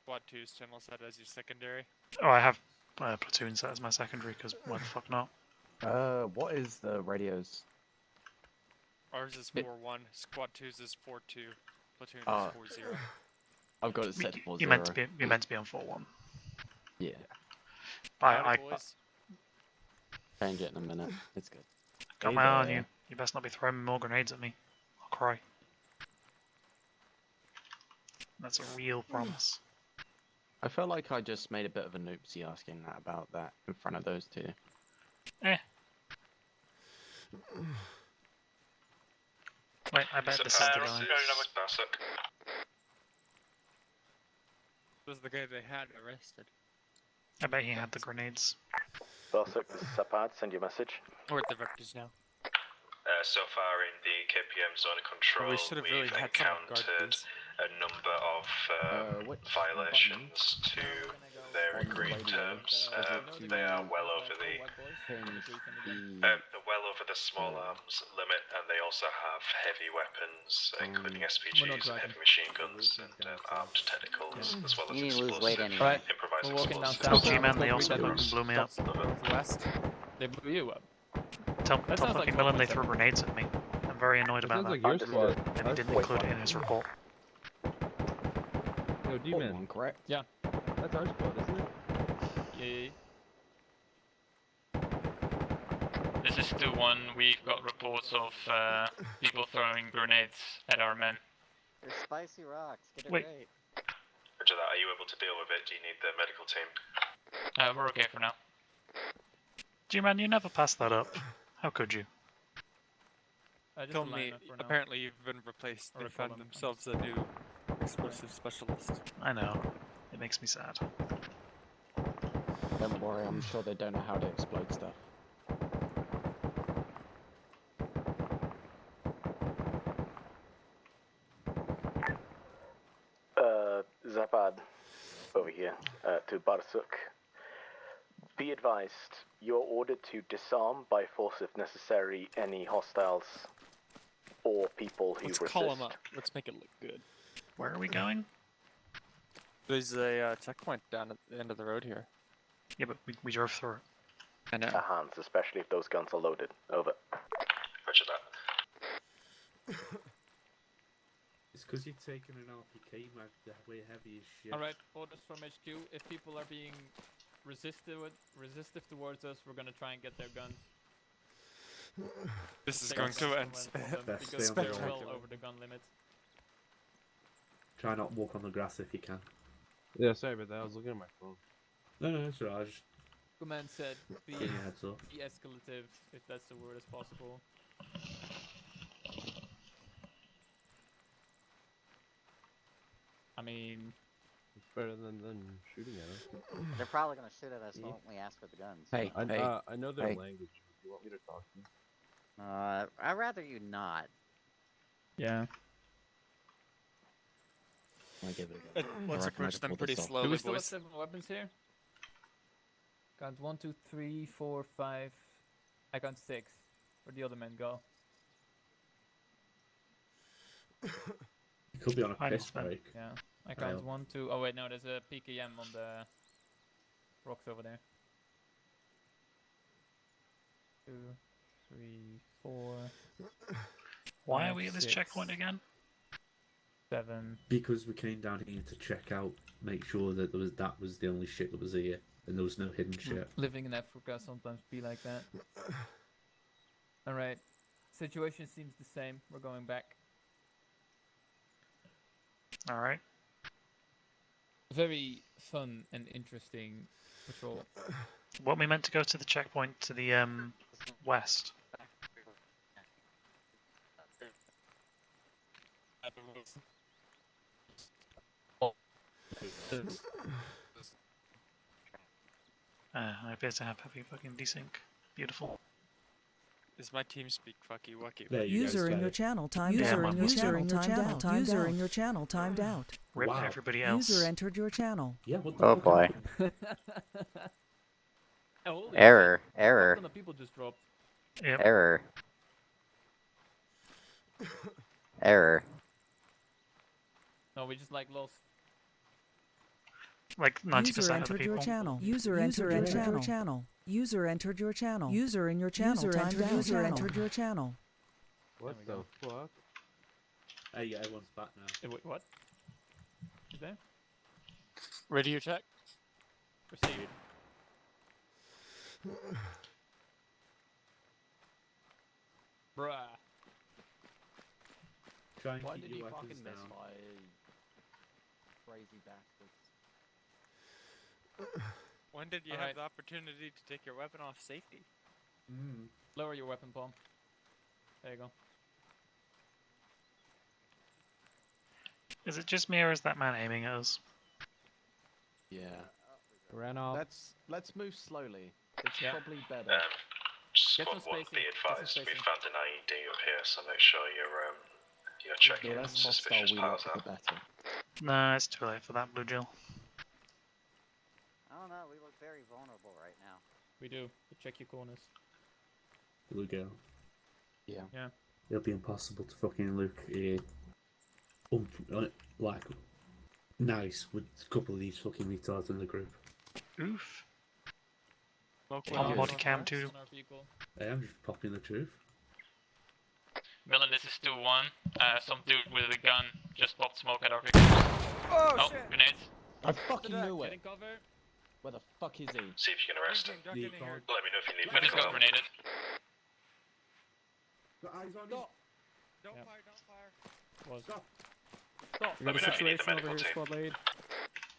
Squad 2's channel set as your secondary. Oh, I have platoon set as my secondary, because why the fuck not? What is the radios? Ours is 4-1. Squad 2's is 4-2. Platoon is 4-0. I've got it set to 4-0. You're meant to be on 4-1. Yeah. I change it in a minute. It's good. got my eye on you. You best not be throwing more grenades at me. I'll cry. That's a real promise. I felt like I just made a bit of a noopsie asking that about that in front of those two. Eh. Wait, I bet this is the guy. This is the guy they had arrested. I bet he had the grenades. Barsook, this is Sapad, send you a message. We're at the vectors now. So far in the KPM zone of control, We should have really we've had someone guard encountered these. a number of violations to their agreed terms. They are well over the small arms limit, and they also have heavy weapons, including SPGs, heavy machine guns, and armed tentacles, as well as You lose weight explosive, anyway. improvised We're walking down explosives. south. G-Man, they also fucking blew me up. West. They blew you up. Tell That sounds like fucking Millen they 12%. threw grenades at me. I'm very annoyed about sounds that. like your squad. And he didn't include it in his report. Yo, D-Man. Correct? Yeah. That's our squad, isn't it? Yeah. This is 2-1. We've got reports of people throwing grenades at our men. They're spicy rocks. Get it Wait. right. Roger that. Are you able to deal with it? Do you need the medical team? We're okay for now. G-Man, you never passed that up. How could you? Told me, apparently you've been replaced. They found themselves a new explosive specialist. I know. It makes me sad. Don't worry, I'm sure they don't know how to explode stuff. Zapad, over here, to Barsook. Be advised, you're ordered to disarm by force if necessary any hostiles or people who Let's resist. call them up. Let's make it look good. Where are we going? There's a checkpoint down at the end of the road here. Yeah, but we drove through it. I know. Hands, especially if those guns are loaded. Over. Roger that. It's because you've taken an RPK mag that way heavy as shit. Alright, orders from HQ. If people are being resistive towards us, we're gonna try and get their guns. This is Take going our to guns end from them Best because stay on they're the well track. over the gun limit. Try not to walk on the grass if you can. Yeah, sorry about that. I was looking at my phone. No, it's alright. Just Command said be give you a heads up. escalative, if that's the word as possible. I mean, It's better than shooting at us. They're probably gonna shoot at us when we ask for the guns. Hey, I know their hey. language. Do you want me to talk to them? I'd rather you not. yeah. I give it a go. Let's I reckon I approach just them pulled pretty this off. Do slowly, we still have boys. 7 weapons here? Count 1, 2, 3, 4, 5. I count 6. Where'd the other men go? It could be on a I piss understand. break. Yeah. I count 1, 2. Oh wait, no, there's a PKM on the rocks over there. 2, 3, 4. Why 5, are we at this 6, checkpoint again? 7. Because we came down here to check out, make sure that that was the only shit that was here, and there was no hidden shit. Living in Africa sometimes be like that. Alright. Situation seems the same. We're going back. Alright. Very fun and interesting patrol. What we meant to go to the checkpoint to the west. I appear to have heavy fucking desync. Beautiful. Is my team speak fucky wucky? User in your channel timed out. User in your channel timed out. User in your channel timed out. Rip everybody else. User entered your channel. Yeah, what the Oh fuck boy. Holy Error. shit. Error. A ton of people just dropped. Yep. Error. Error. No, we just like lost. Like 90% User of the entered your people. channel. User entered your channel. User entered your channel. User in your channel. User entered your channel. What the fuck? Hey, yeah, everyone's back now. Wait, what? Is there? Radio check. Proceed. Bruh. Try and Why keep did your you weapons fucking down. misfire? Crazy bastards. When did you have Alright. the opportunity to take your weapon off safety? Lower your weapon palm. There you go. Is it just me or is that man aiming at us? Yeah. Ran off. Let's move slowly. It's probably better. Squad 1, be advised, we found an IED up here, so make sure you're checking The less hostile suspicious we powers look, out. the better. Nah, it's too late for that, Blue Jill. I don't know, we look very vulnerable right now. We do. But check your corners. Blue girl. Yeah. Yeah. It'll be impossible to fucking look like nice with a couple of these fucking retards in the group. Oof. Okay. On body cam too. Hey, I'm just popping the truth. Villain, this is 2-1. Some dude with a gun just popped smoke at our victims. Oh, shit. Grenades. I fucking knew Get it. in cover. Where the fuck is he? See if you can arrest him. Duck in here. Let me know if you need I just got medical. grenaded. Got eyes on Stop. Yeah. Don't fire, don't fire. Was. Stop. Stop. We Let got me a know if you need the situation over medical here, team. squad lead.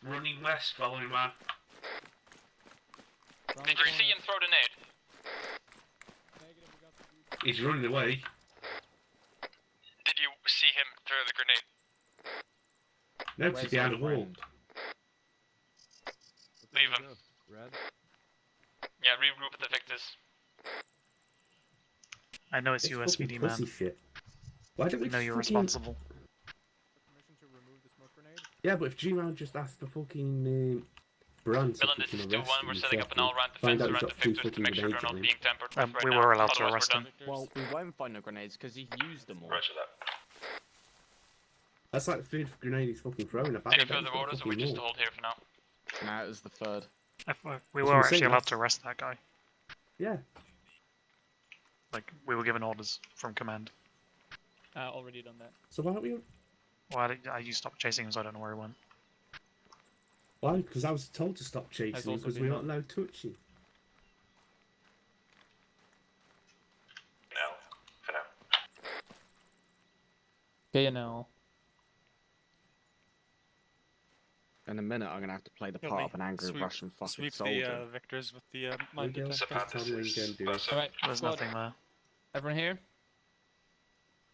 Running west, following man. Round Did you corner. see him throw the nade? Negative, we got the He's running away. Did you see him throw the grenade? No, he's behind a wall. Leave him. Red. Yeah, regroup with the victors. I know it's you, fucking SVD pussy man. shit. Why don't we I know just you're fucking... responsible. permission to remove the smoke grenade. Yeah, but if G-Man just asked the fucking Brand to Villain, this fucking is arrest 2-1. him We're and setting up an check him, all-round find defense out he's around the got 3 victors to fucking make sure grenades they're on not him. being tampered with right We now. were allowed to Otherwise, arrest we're him. done. Well, we won't find no grenades because he used them all. Roger that. That's like the 3rd grenade he's fucking throwing. Any further orders, or we just hold here for now? Nah, it was the 3rd. We That's were what I'm actually saying, allowed that's- to arrest that guy. Yeah. Like, we were given orders from command. Already done that. So why don't we... Well, you stopped chasing him, so I don't know where he went. Why? Because I was told to stop chasing him also because been we're not done. allowed touching. Now, for now. KNL. In a minute, I'm gonna have to play the part of an angry Russian fucking Sweep soldier. the victors with the There mine you go. detector. Just tell me what you're going to do. Alright, There's squad. nothing there. Everyone here?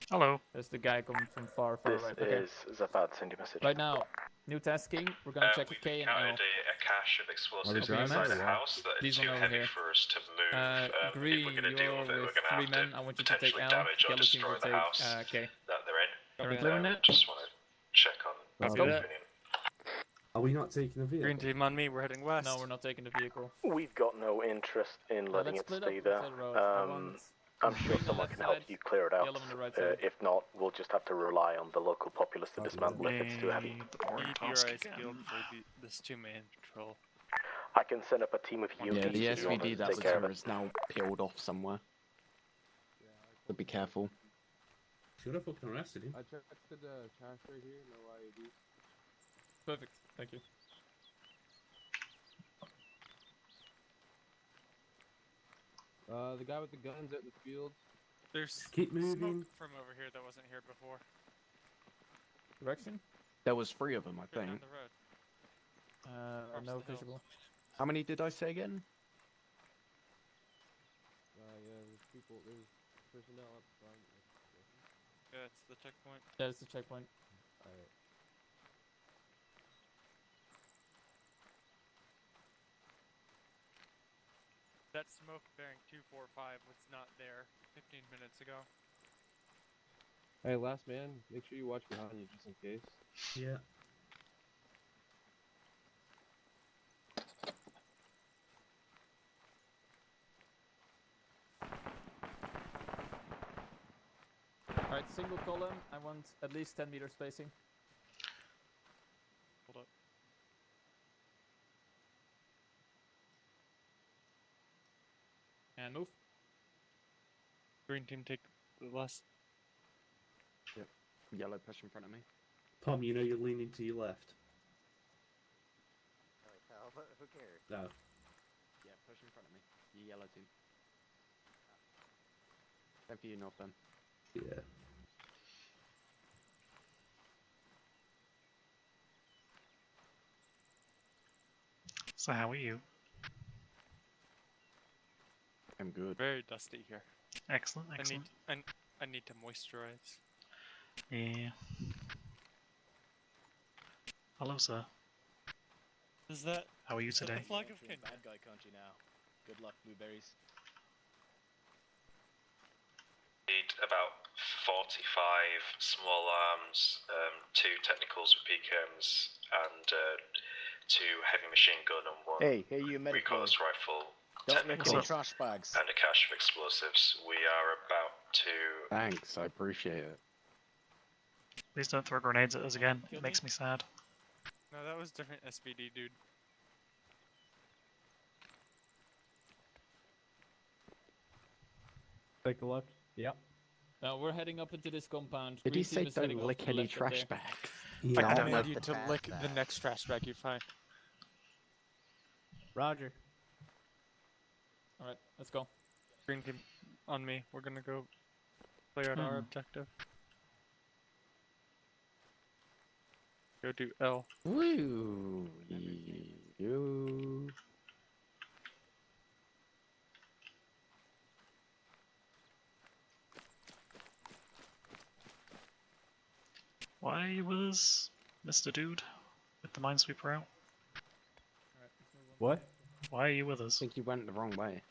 Hello. There's the guy coming from far right. Okay. Zapad, send you a message. Right now, new tasking. We're gonna check We K and L. encountered a cache of explosives driving inside or the what? house that are These too one over heavy here. for us to move. If Green, we're going to deal you're with it, we're with going to 3 have men. to I want you to take potentially L. damage or Yellow team destroy will the take house K. that they're in. Are we clear on that? Just want to check on Let's your go. opinion. Are we not taking a vehicle? Green team on me, we're heading west. No, we're not taking the vehicle. We've got no interest in letting let's it split up stay and there. fill the road. I want I'm sure someone can help you clear it out. Yellow on the right side. If not, we'll just have to rely on the local populace to dismantle if it's too heavy. Need your eyes peeled for this two-man patrol. I can send up a team of Yeah, UPs the if you want SVD to that take was care of here it. is now peeled off somewhere. So be careful. Should have fucking arrested him. I checked the trash right here, no IED. Perfect, thank you. The guy with the guns at the field. There's Keep moving. smoke from over here that wasn't here before. Direction? There was 3 of them, I Go down think. the road. No the hills. visible. How many did I say again? Yeah, there's people, there's personnel up front. Yeah, it's the checkpoint. Yeah, it's the checkpoint. Alright. That smoke bearing 245 was not there 15 minutes ago. Hey, last man, make sure you watch behind you just in case. Yeah. Alright, single column. I want at least 10 meter spacing. Hold up. And move. Green team take the last. Yep. Yellow push in front of me. Tom, you know you're leaning to your left. Who cares? No. Yeah, push in front of me. You yellow team. Same for you, North then. Yeah. So how are you? I'm good. Very dusty here. Excellent, excellent. I need to moisturize. Yeah. Hello, sir. Is that? How are you is that today? The flag of Kenya. Bad guy country now. Good luck, blueberries. Need about 45 small arms, 2 technicals with PKMs, and 2 heavy machine gun and 1 Hey, you medical. recoilless rifle. Don't make any technical, trash bags. and a cache of explosives. We are about to. Thanks, I appreciate it. Please don't throw grenades at us again. It makes me sad. No, that was different SVD, dude. Take the left. Yep. Now we're heading up into this compound. Did Green he say team is heading don't off lick to the any left up trash there. bags? Yeah. I need you to lick the next trash bag you find. Roger. Alright, let's go. Green team on me. We're gonna go play out our objective. Go do L. Woo! You. Why are you with us, Mr. Dude? With the minesweeper out? What? Why are you with us? I think you went the wrong way.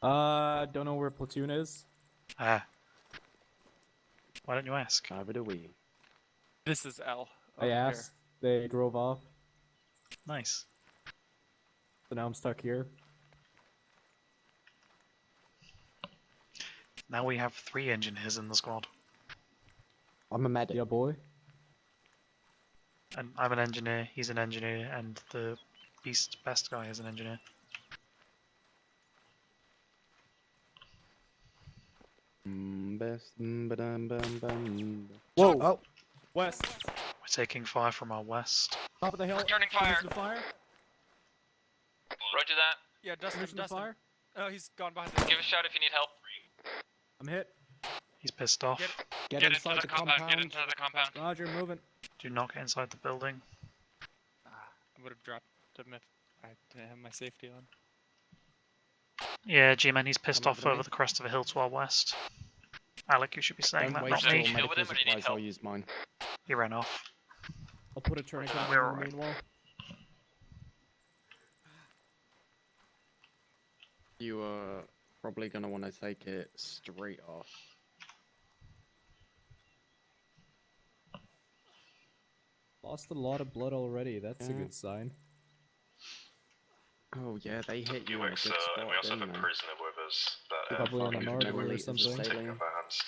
Don't know where platoon is. Ah. Why don't you ask? Neither do we. This is L. I asked. They drove off. Nice. So now I'm stuck here. Now we have 3 engineers in the squad. I'm a medic. Yeah, boy. And I'm an engineer, he's an engineer, and the best guy is an engineer. Whoa! Oh! West. We're taking fire from our west. Top of the hill. Returning fire. Permission to fire. Roger that. Yeah, Dustin. Permission to fire. Oh, he's gone behind the. Give a shout if you need help. I'm hit. He's pissed off. Get into the compound. Get into the compound. Roger, moving. Do not get inside the building. I would have dropped him if I didn't have my safety on. Yeah, G-Man, he's pissed Come off over to over me. the crest of a hill to our west. Alec, you should be saying Don't that, waste not your me. Deal with medical him or do you need supplies, I'll help? use mine. He ran off. I'll put a tourniquet on We're him alright. meanwhile. You are probably going to want to take it straight off. Lost a lot of blood already. That's a Yeah. good sign. Oh yeah, they hit you in a good Buicks, spot, and we also have didn't a they? prisoner with us that Probably on an 500 RV or memory is something. taken off our hands.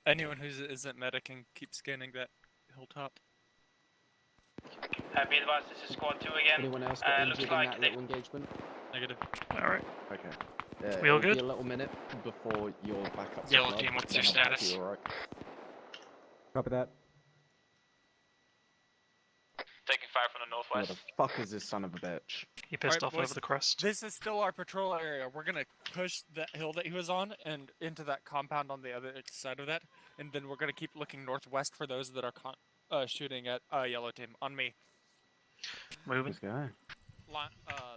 Anyone who isn't medic can keep scanning that hilltop. Be advised, this is squad 2 again. Anyone else got looks injured like in that they... little engagement? Negative. Alright. Okay. We all it'll good? be a little minute before you're back up to Yellow blood, team, what's your then I'll back status? you, alright? Copy that. Taking fire from the Where northwest. the fuck is this son of a bitch? He pissed Alright, off boys, over the crest. This is still our patrol area. We're gonna push that hill that he was on and into that compound on the other side of that, and then we're gonna keep looking northwest for those that are shooting at yellow team. On me. Moving. Let's go.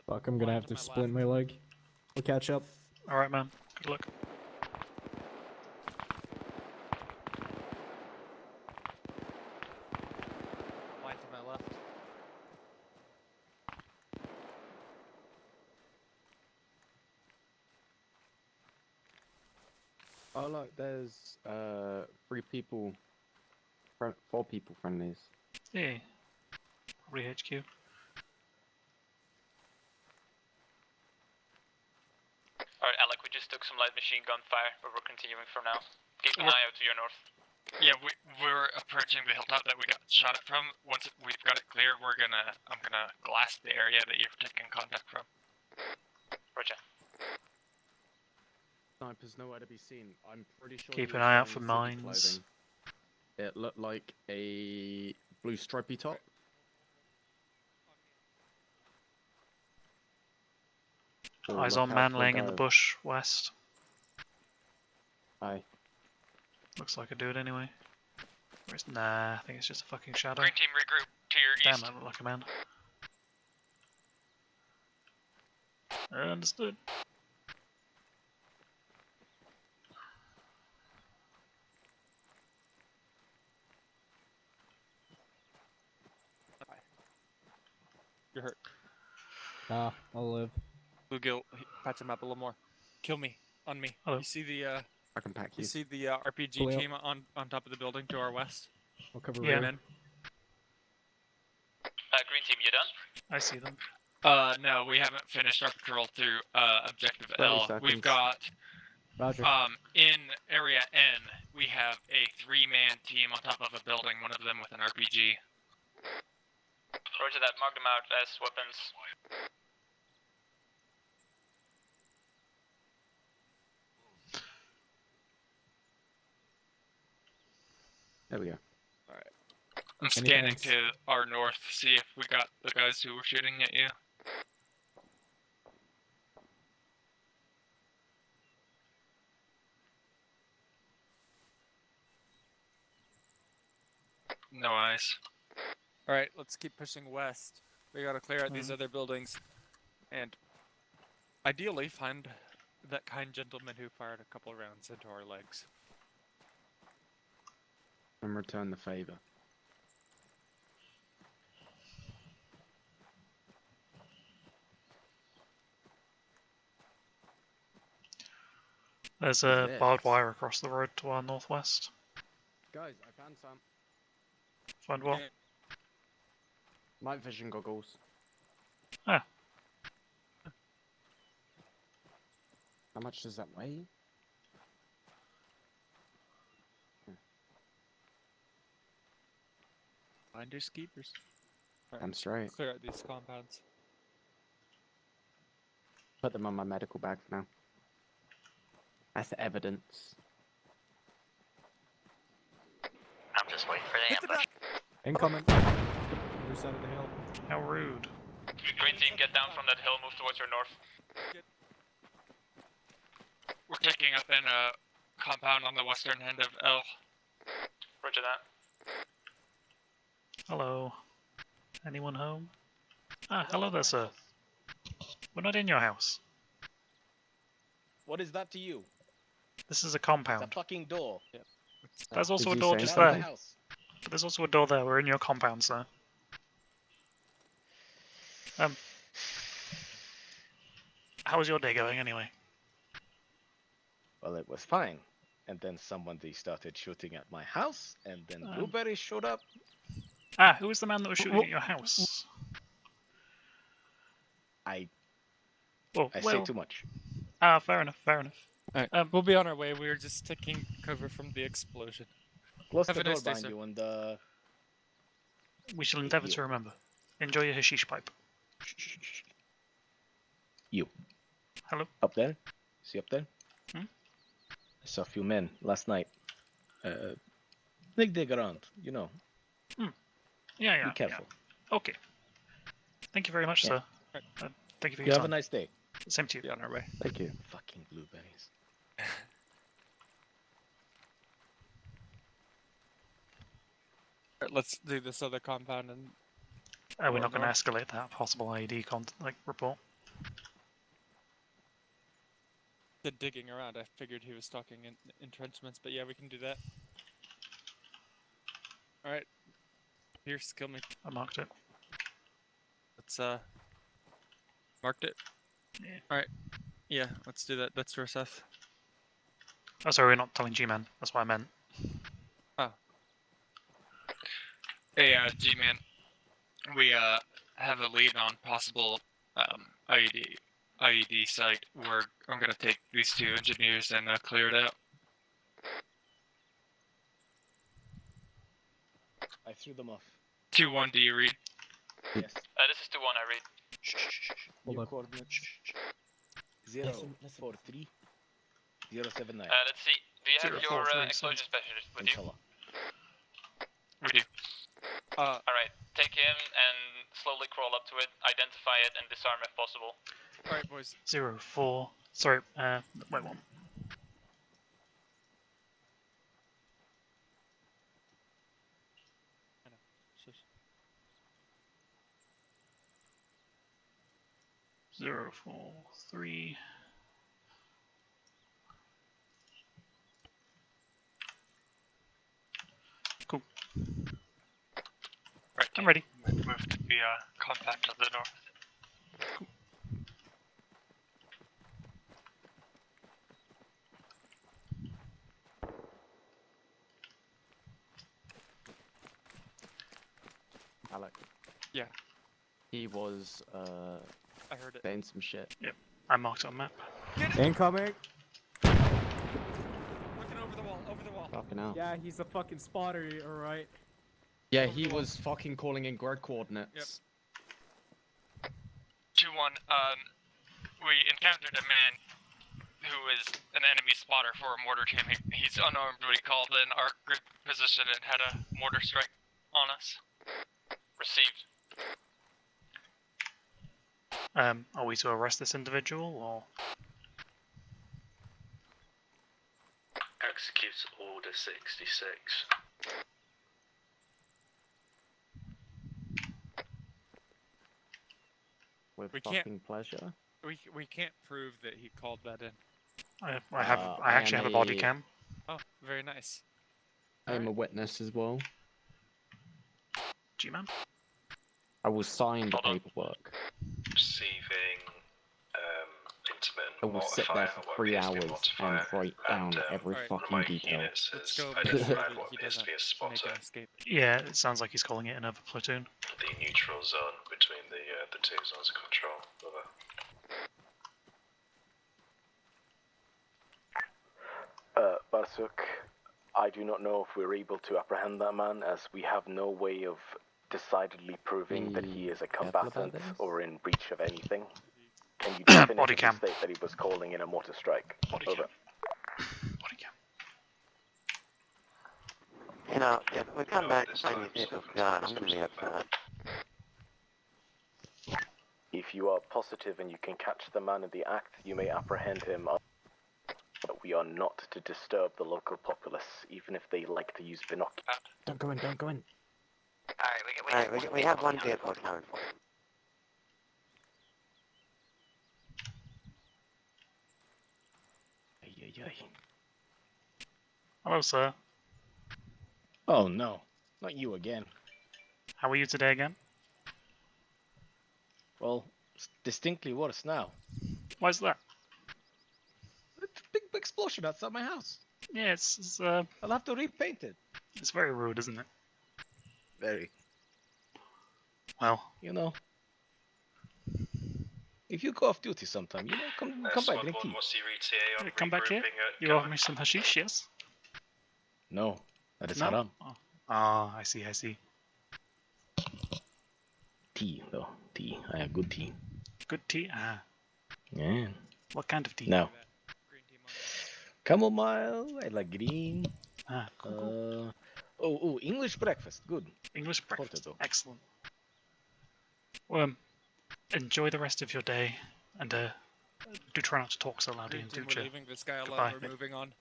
Fuck, I'm gonna have to splint my leg. We'll catch up. Alright, man. Good luck. Line to my left. Oh look, there's 4 people friendlies. Yeah. Probably HQ. Alright, Alec, we just took some light machine gun fire, but we're continuing from now. Keep an eye out to your north. Yeah, we're approaching the hilltop that we got shot from. Once we've got it clear, I'm gonna glass the area that you're taking contact from. Roger. Snipers nowhere to be seen. I'm pretty sure. Keep he an was eye out wearing for city mines. clothing. It looked like a blue stripy top. Or Eyes look on out man for a laying in the guy. bush west. Aye. Looks like a dude anyway. Nah, I think it's just a fucking shadow. Green team, regroup to your Damn, east. that looked like a man. Understood. You're hurt. Ah, I'll live. Bluegill, patch him up a little more. Kill me. On me. Hello. You see the I can pack you you. see the RPG Fully up. team on top of the building to our west? I'll cover Yeah. rear. Men. Green team, you done? I see them. No, we haven't finished our patrol through objective 30 L. seconds. We've got Roger. in area N, we have a 3-man team on top of a building, one of them with an RPG. Roger that, mark them out as weapons. There we go. I'm Anything scanning else? to our north, see if we got the guys who were shooting at you. No eyes. Alright, let's keep pushing west. We gotta clear out these other buildings. And ideally find that kind gentleman who fired a couple rounds into our legs. And return the favor. There's What's a this? barbed wire across the road to our northwest. Guys, I found some Find what? night vision goggles. Ah. How much does that weigh? Finders keepers. I'm straight. Clear out these compounds. Put them on my medical bag for now. That's evidence. I'm just waiting for the ambush. Incoming. Other side of the hill. How rude. Green team, get down from that hill, move towards your north. We're taking up in a compound on the western end of L. Roger that. Hello. Anyone home? Ah, hello there, sir. We're not in your house. What is that to you? This is a It's a compound. fucking door. There's also a Did you door say just something? there. But there's also a door there. We're in your compound, sir. How was your day going, anyway? Well, it was fine. and then somebody started shooting at my house, and then Um, Blueberry showed up. Who was the man that was shooting at your house? I Oh, say too much. Fair enough, fair enough. Alright, we'll be on our way. We were just taking cover from the explosion. Close Have the a door nice day, behind sir. you, and We shall endeavour you. to remember. Enjoy your hashish pipe. You. Hello? Up there? See up there? Hmm? I saw a few men last night. Dig around, you know. Yeah. Be careful. Yeah. Okay. Thank you very much, Yeah. sir. Thank you for You your have time. a nice day. Same to you. Be on our way. Thank you. Fucking blueberries. Alright, let's do this other compound and. We're not going to escalate that possible IED report. The digging around. I figured he was talking in entrenchments, but yeah, we can do that. All right, Pierce, kill me. I marked it. Let's marked it. Yeah. All right, yeah, let's do that. That's for Seth. Oh, sorry, we're not telling G-Man. That's what I meant. Oh. Hey, G-Man. We have a lead on possible IED site where I'm gonna take these two engineers and clear it out. I threw them off. 2-1, do you read? Yes. This is 2-1, I read. New coordinates. 043 079. Let's see. Do you have your explosion specialist with you? We do. Alright, take him and slowly crawl up to it, identify it, and disarm if possible. Alright, boys. 04. Sorry, wait one. Shush. 043. Cool. Right, I'm ready. Move to the compact to the north. Cool. Alec. Yeah. He was I heard it. saying some shit. Yep. I marked it on map. Incoming. Looking over the wall, over the wall. Fucking hell. Yeah, he's a fucking spotter, alright. Yeah, he was fucking calling in grid coordinates. Yep. 2-1, we encountered a man who is an enemy spotter for a mortar team. He's unarmed when he called in our grid position and had a mortar strike on us. Received. Are we to arrest this individual, or? Executes Order 66. With We fucking can't- pleasure. We can't prove that he called that in. I actually have a body cam. Oh, very nice. I'm a witness as well. G-Man? I will sign the paperwork. Receiving intermittent I will sit there for 3 hours and write down every fucking detail. Let's go. Identified He what appears to be a doesn't make spotter. an escape. Yeah, it sounds like he's calling it another platoon. The neutral zone between the two zones of control. Barsuk, I do not know if we're able to apprehend that man, as we have no way of decidedly proving that he is a combatant or in breach of anything. Can you definitively state that he was calling in a mortar strike? Over. You know, if we come back to find your vehicle's gone, I'm gonna be upset. If you are positive and you can catch the man in the act, you may apprehend him. But we are not to disturb the local populace, even if they like to use binoculars. Don't go in, don't go in. Alright, we have one vehicle accounted for. Hello, sir. Oh no, not you again. How are you today again? Well, it's distinctly worse now. Why's that? It's a big explosion outside my house. Yeah, it's I'll have to repaint it. It's very rude, isn't it? Very. Well, you know, if you go off duty sometime, you know, come by, Squad drink 1, tea. what's your ETA on come back here. regrouping at You Gamma? offer me some hashish, yes? No, that is No? haram. Ah, I see, I see. Tea, though. Tea. I have good tea. Good tea? Ah. Yeah. What kind of tea? No. Chamomile. I like green. Ah, cool. Oh, English breakfast. Good. English breakfast. Potato. Excellent. Well, enjoy the rest of your day, and do try not to talk so loudly in We're future. leaving this guy alone. Goodbye. We're moving on.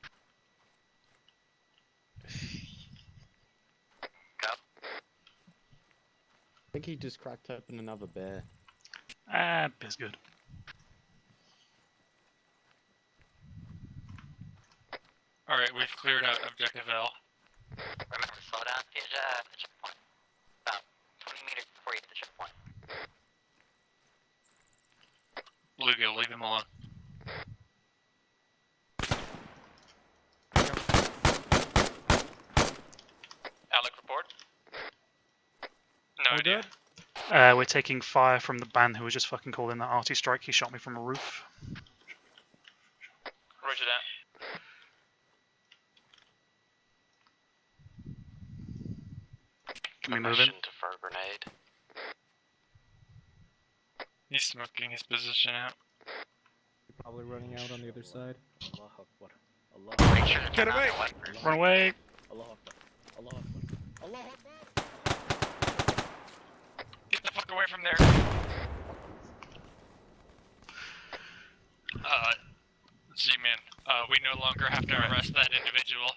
I think he just cracked open another beer. Ah, beer's good. Alright, we've cleared out Objective L. Remember, slow down at the checkpoint. About 20 meters before you hit the checkpoint. Lugo, leave him alone. Alec, report. No idea. We're taking fire from the band who was just fucking called in that arty strike. He shot me from a roof. Roger that. Can we move in? Permission to fire a grenade. He's smoking his position out. You're probably running out on the other side. Allah Akbar. Allah Make sure to Get turn on away! your wipers. Run away! Allah Akbar. Allah Akbar. Allah Akbar. Get the fuck away from there! Z-Man, we no longer have to arrest that individual.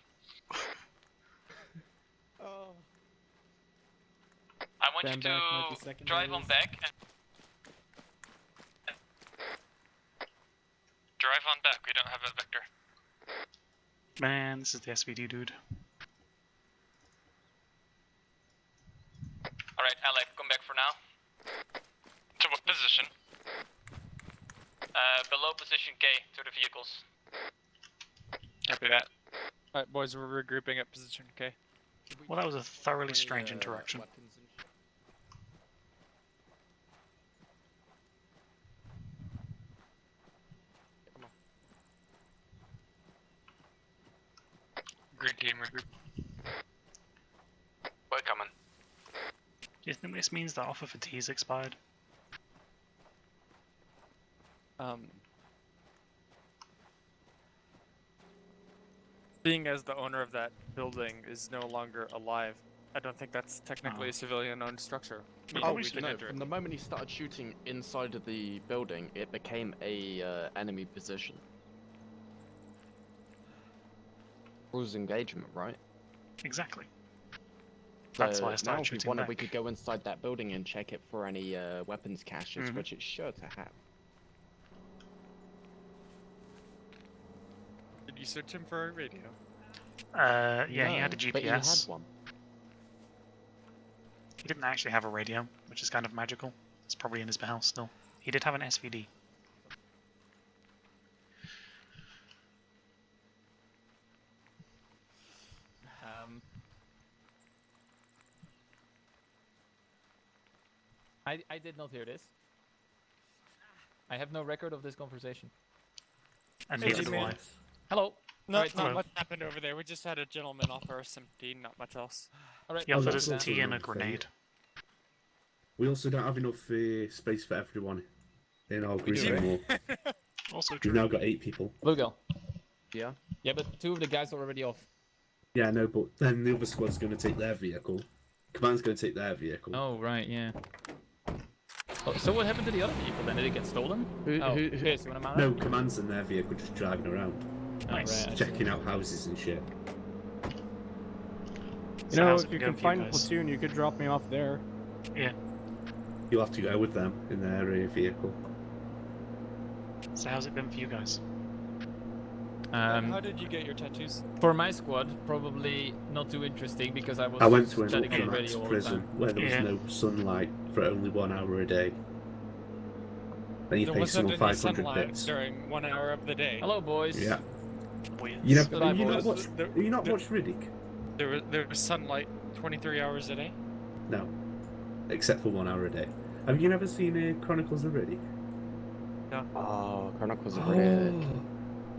I want you to drive on back and Drive on back, we don't have a vector. Man, this is the SVD dude. Alright, Alec, come back for now. To what position? Below position K, to the vehicles. Copy that. Alright, boys, we're regrouping at position K. Well, that was a thoroughly strange interaction. Green team regroup. We're coming. Do you think this means the offer for tea is expired? Being as the owner of that building is no longer alive, I don't think that's technically a civilian-owned structure. Oh, We can no, enter it. from the moment he started shooting inside of the building, it became a enemy position. Rules engagement, right? Exactly. So That's why I now started if we shooting wanted, back. we could go inside that building and check it for any weapons caches, Mhm. which it's sure to have. Did you search him for a radio? Yeah, he No, had a but he had GPS. one. He didn't actually have a radio, which is kind of magical. It's probably in his house still. He did have an SVD. I did not hear this. I have no record of this conversation. And Hey, neither do G-Man. I. Hello. Not Hello. much happened over there. We just had a gentleman offer us some tea, not much else. Alright. He offered that's us also tea and a another thing. grenade. We also don't have enough space for everyone in our group do. anymore. Also We've true. now got 8 people. Lugo. Yeah? Yeah, but 2 of the guys are already off. Yeah, no, but then the other squad's going to take their vehicle. Command's going to take their vehicle. Oh, right, yeah. Oh, so what happened to the other vehicle then? Did it get stolen? Piers, you wanna mount No, it? Command's in their vehicle just driving around. Nice. Right, I see. Checking out houses and shit. You know, if you can find a platoon, you could drop me off there. Yeah. You'll have to go with them in their vehicle. So how's it been for you guys? How did you get your tattoos? For my squad, probably not too interesting because I was I went to an chatting on the ultramax radio all the prison time. where there was no sunlight for only 1 hour a day. Then you There pay wasn't someone any 500 sunlight bits. during 1 hour of the day. Hello, boys. Yeah. Weird. You never, have you not watched Riddick? There was sunlight 23 hours a day. No, except for 1 hour a day. Have you never seen Chronicles of Riddick? No. Oh, Chronicles of Riddick.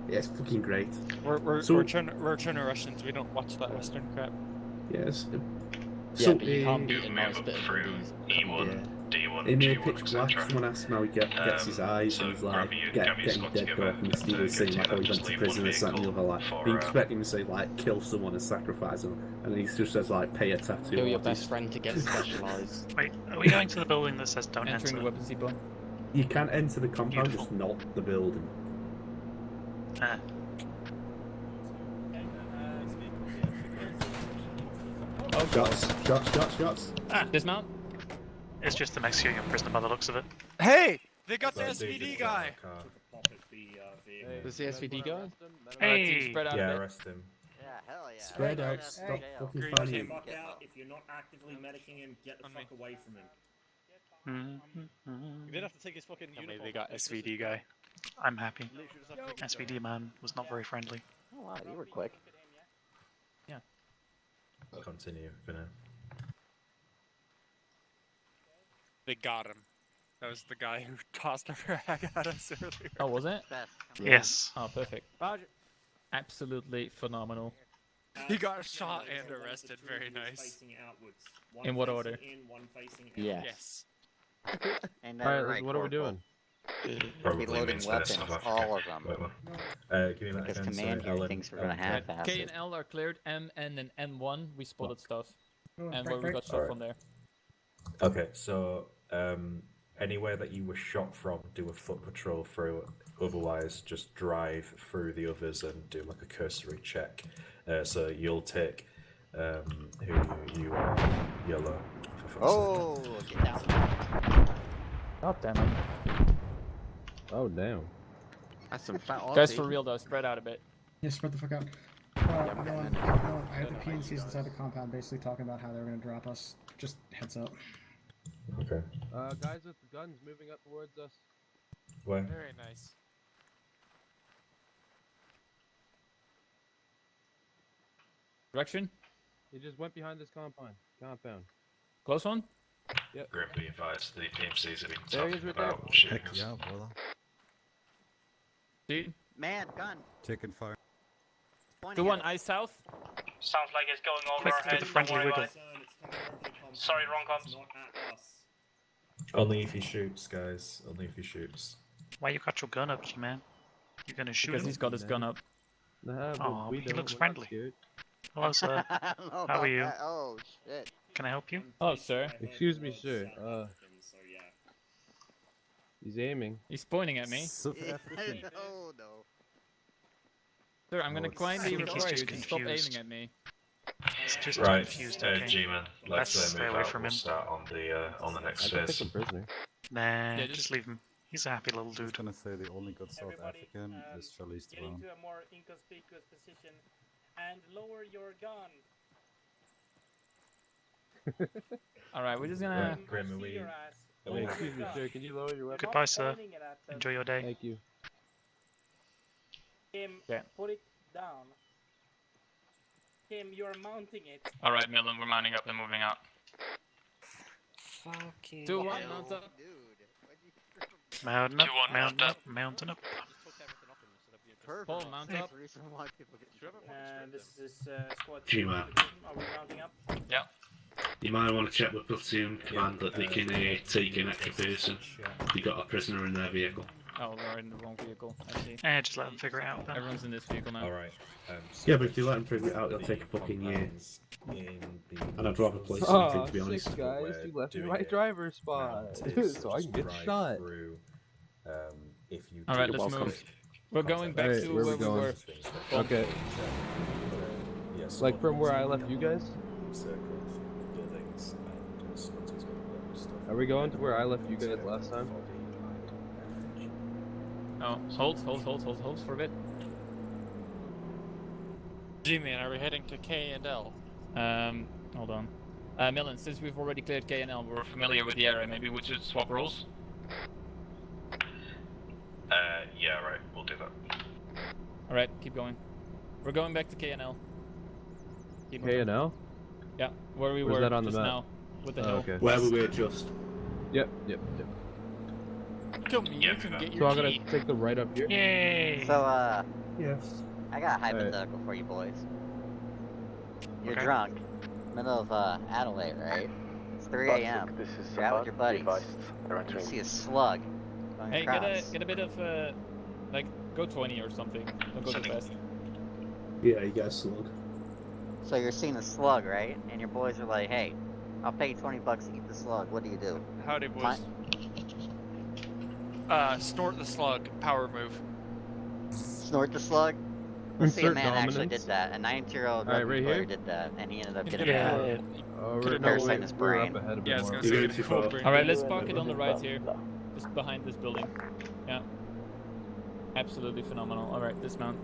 Yeah, it's fucking great. We're Turner Russians. We don't watch that Western crap. Yes. Yeah, but you can't beat a nice bit of through E1, D1, In G1, Pitch Black, etc. someone asked him how he gets his eyes, so and he's grab like, your getting squad dead together, dark mysterious, saying like, oh, he went to prison or something, the other, like, you expect him to say, like, kill someone and sacrifice them, and he just says, like, pay a tattoo Kill your artist. best friend to get specialised. Wait, are we going to the building that says don't Entering enter? the weapons depot. You can enter the compound, just not the building. Ah. Oh, Shots. Dismount. It's just the Mexican prisoner by the looks of it. Hey, they got the SVD guy. There's the SVD guy? Hey! Spread out Yeah, a bit. arrest him. Yeah, hell yeah. Spread out, stop fucking Get fighting. the fuck out. If you're not actively medicing him, get the fuck away from him. You did have to take his fucking uniform. They got SVD guy. I'm happy. SVD man was not very friendly. Oh wow, you were quick. Yeah. I'll continue for now. They got him. That was the guy who tossed our hag at us earlier. Oh, was it? Yes. Oh, perfect. Roger. Absolutely phenomenal. He got shot and arrested. Very nice. In what order? Yeah. Yes. And Alright, what are we doing? Be loading weapons, all of them. Give me that Because again, Command sorry, here thinks we're gonna have K acid. and L are cleared. M, N, and N1, we spotted stuff. And where we break. got shot from there. Okay, so anywhere that you were shot from, do a foot patrol through. Otherwise, just drive through the others and do like a cursory check. So you'll take who you are, yellow. Oh, get down. God damn it. Oh, damn. That's some fat Guys, for real though, spread out a bit. Yeah, spread the fuck out. I had the PNCs inside the compound basically talking about how they were going to drop us. Just heads up. Okay. Guys with the guns moving up towards us. Where? Very nice. Direction? He just went behind this compound. Close one? Yep. Grim, be advised, the PMCs have been There he is talking right there. about shooting us. Yeah, brother. Dude. Man, gun. Taking fire. The one eye south? Sounds like it's going over Quick, our do heads. the friendly Don't worry wiggle. about it. Sorry, wrong comms. Only if he shoots, guys. Only if he shoots. Why you got your gun up, G-man? You gonna shoot Because him? he's got his gun up. Nah, but Oh, we he don't. looks We're not friendly. scared. Hello, sir. I don't know How about are you? that. Oh shit. Can I help you? Oh, sir. Excuse me, sir. He's aiming. He's pointing at me. No, no. Sir, I'm gonna I kindly think he's require you just to stop confused. aiming at me. He's just Right, confused, okay? G-Man, Let's let's stay move away out. from We'll him. start on the next I can phase. take a prisoner. Nah, Yeah, just leave him. He's a happy little I was dude. gonna say the only good South Everybody, African is Charlize get Theron. into a more inconspicuous position and lower your gun. Alright, we're just gonna... Grim, are we? Your ass. Are we Lower Excuse me, your sir. gun. Can you lower your weapon? Goodbye, sir. Pointing it at them. Enjoy your day. Thank you. Kim, Yeah. put it down. Kim, you're mounting it. Alright, Millen, we're mounting up and moving out. Fucking 2-1, hell, mount up. dude. Why'd you... Mounting up, 2-1, mounting up, mounting up. Perfect. Paul, mount up. The reason why people get This is squad. G-Man. Are we mounting up? Yeah. You might want to check with platoon command that they can take an extra person. You got a prisoner in their vehicle. Oh, we're in the wrong vehicle. I see. Just let him figure it out then. Everyone's in this vehicle now. Alright. Yeah, but if you let them figure it out, it'll take a fucking year. And I'd rather play something, to be honest. Sick, guys. You left me doing my it driver's spot, so I can get drive shot. through, if you Alright, do let's welcome move. We're going back Alright, to where where we we going? were. Okay. Yes. Like from where I left you guys? Are we going to where I left you guys last time? Oh, hold for a bit. G-Man, are we heading to K and L? Hold on. Millen, since we've already cleared K and L, we're familiar with the area, maybe we should swap roles? Yeah, right, we'll do that. Alright, keep going. We're going back to KNL. Keep moving. K&L? Yeah, where we Where's were that on the just map? now, with the Oh, hill. okay. Where we were just. Yep. Kill me, you can get So your I'm gonna key. take the right up here. Yay! So, Yes. I got a hypothetical for you boys. You're Okay. drunk, middle of Adelaide, right? It's 3 a.m. You're out with your buddies. You see a slug going Hey, across. get a bit of like go 20 or something. Don't go too fast. Yeah, you got a slug. So you're seeing a slug, right? And your boys are like, "Hey, I'll pay you $20 to eat the slug." What do you do? Howdy, boys. Fine. Snort the slug. Power move. Snort the slug? Let's see a Insert man actually dominance. did that. A 92-year-old Alright, rugby right player here? did that, and he ended up He's getting gonna We're parasite in his brain. up ahead a bit Yeah, I was more. gonna You're say going too cool far. brain. Alright, let's park it on the right here. Just behind this building. Yeah. Absolutely phenomenal. Alright, dismount.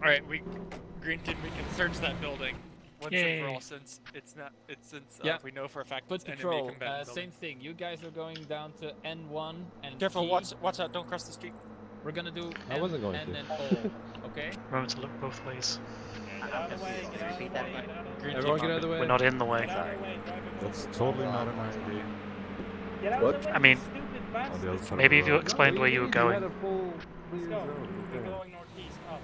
Alright, green team, we can search that building once and for Yay. all since Yeah. we know for a fact Foot it's enemy patrol, combatant same building. thing. You guys are going down to N1 and Careful, P. watch out, don't cross the street. We're gonna do I N wasn't going and to. then O, okay? Remember to look both ways. Get out of the way, get out of the Repeat that way, again. get out of the way. Green Everyone team get out of the way. We're not in the way. Get out of the way, drive it That's forward. totally not an idea. Get out What? of the way, I mean, you stupid On the bastard. other side Maybe of if the you road. explained where you were had going. a full Let's clear go. zone. We're Okay. going northeast, up.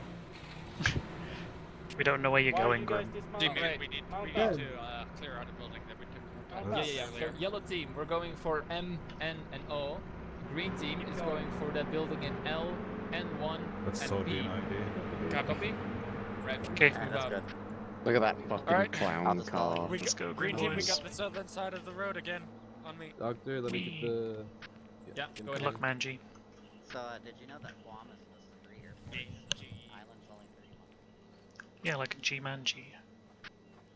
We don't know where you're Why going, you guys Grim. dismount? Team, we need Mount to up. clear out a building that we took. Mount Yeah. up. So yellow team, we're going for M, N, and O. Green team is going for that building in L, N1, That's and totally P. an idea. Copy? Red. Okay. Alright, that's good. Look at that fucking Alright. clown car. We Let's go, green Green team, we boys. got the southern side of the road again. On me. Doctor, let me get the. Yeah, go Good ahead. luck, Manji. So, did you know that Guam is just 3 airports? Island's only 3. Yeah, like a G-Man G.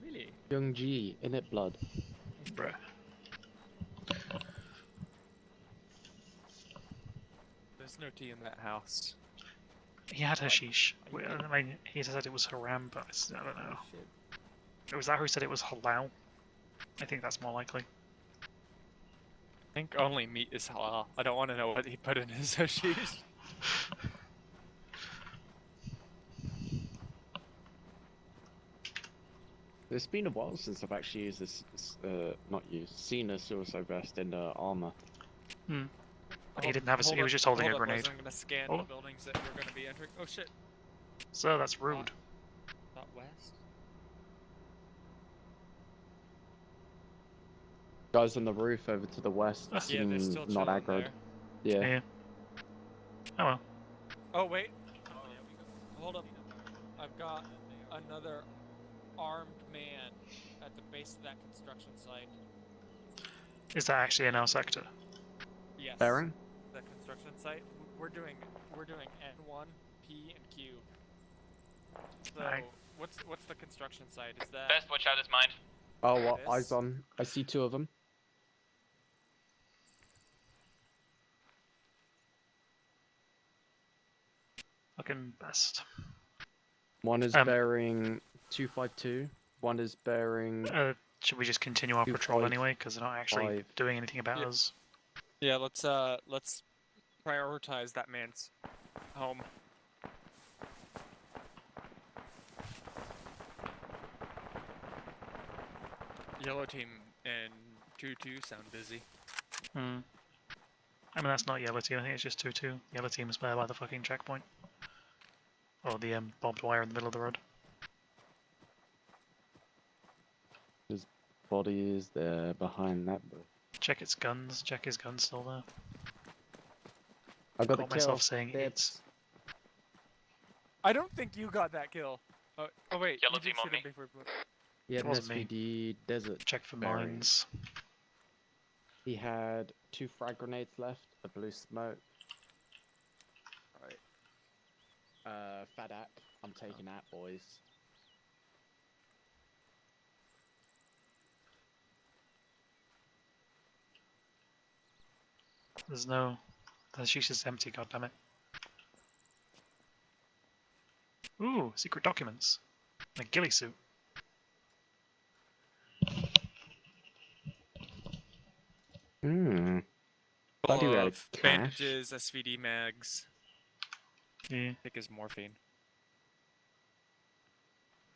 Really? Young G, in it blood. Bruh. There's no tea in that house. He had hashish. I mean, he said it was haram, but I don't know. Was that who said it was halal? I think that's more likely. I think only meat is halal. I don't want to know what he put in his hashish. It's been a while since I've actually used this, seen a suicide vest in Arma. Hmm. He didn't have a. He was just holding a Hold up, grenade. boys, I'm gonna scan Oh. the buildings that we're gonna be entering. Oh shit. So that's rude. Not west. Guys on the roof over to the west Yeah, seem they're still not chilling aggroed. there. Yeah. Oh well. Oh wait. Hold up. I've got another armed man at the base of that construction site. Is that actually in our sector? Yes. Bearing? The construction site. We're doing N1, P, and Q. So Alright. what's the construction site? Is that Best watch out his mind. Oh, well, This? eyes on. I see 2 of them. Fucking best. One is Um, bearing 252. One is bearing. Should we just continue our patrol 255. anyway? Because they're not actually doing anything about Yeah. us. Yeah, let's prioritize that man's home. Yellow team and 2-2 sound busy. Hmm. I mean, that's not yellow team. I think it's just 2-2. Yellow team is there by the fucking checkpoint. Or the barbed wire in the middle of the road. His body is there behind that bush. Check its guns. Check his gun's still there. I got Caught the myself kill. saying it's. I don't think you got that kill. Oh wait, Yellow you did team on shoot him me. before. He had It wasn't me. SVD desert. Check for bearing. mines. He had 2 frag grenades left, a blue smoke. Right. Fadak, I'm taking that, boys. There's no. The sheesh is empty, goddammit. Ooh, secret documents. A ghillie suit. Hmm. Thought you had a Of cache. bandages, SVD mags. Yeah. I think is morphine.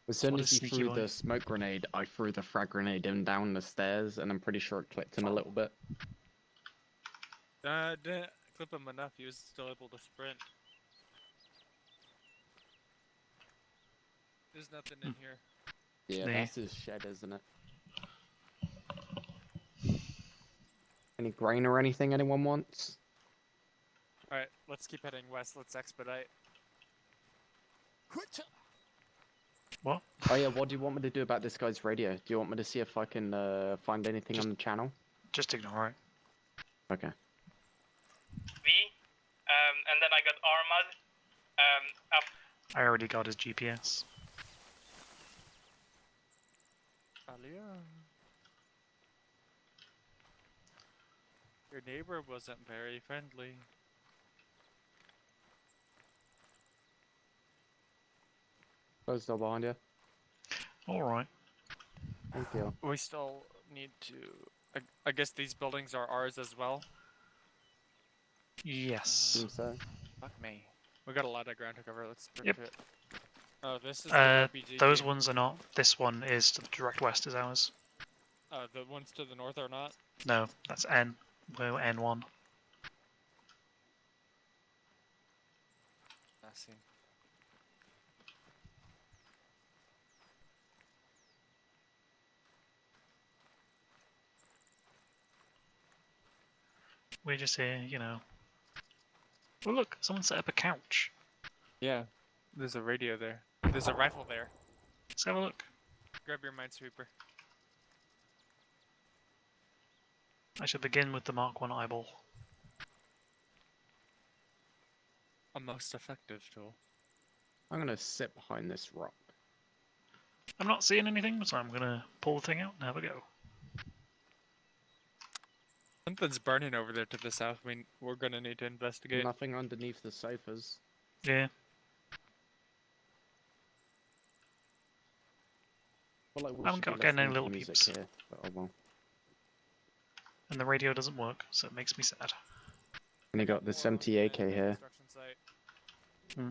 As soon What as a he sneaky threw boy. the smoke grenade, I threw the frag grenade in down the stairs, and I'm pretty sure it clipped him a little bit. Didn't clip him enough. He was still able to sprint. There's nothing in here. Yeah, Nah. that's his shed, isn't it? Any grain or anything anyone wants? Alright, let's keep heading west. Let's expedite. What? Oh yeah, what do you want me to do about this guy's radio? Do you want me to see if I can find anything on the channel? Just ignore it. Okay. And then I got Arma. I already got his GPS. Alia. Your neighbor wasn't very friendly. Close door behind you. Alright. Thank you. We still need to... I guess these buildings are ours as well? Yes. Seems so. Fuck me. We got a lot of ground to cover. Let's sprint Yep. to it. Oh, this is the RPG those team. ones are not. This one is to the direct west is ours. The ones to the north are not? No, that's N. We're N1. I see. We're just here, you know. Well, look, someone set up a couch. Yeah. There's a radio there. There's a rifle there. Let's have a look. Grab your minesweeper. I should begin with the Mark 1 eyeball. A most effective tool. I'm gonna sit behind this rock. I'm not seeing anything, so I'm gonna pull the thing out and have a go. Something's burning over there to the south. We're gonna need to investigate. Nothing underneath the sofas. Yeah. Well, like, we I haven't should be got getting any listening to little music peeps. here, but oh well. And the radio doesn't work, so it makes me sad. And you got this empty AK here. Construction site. Hmm.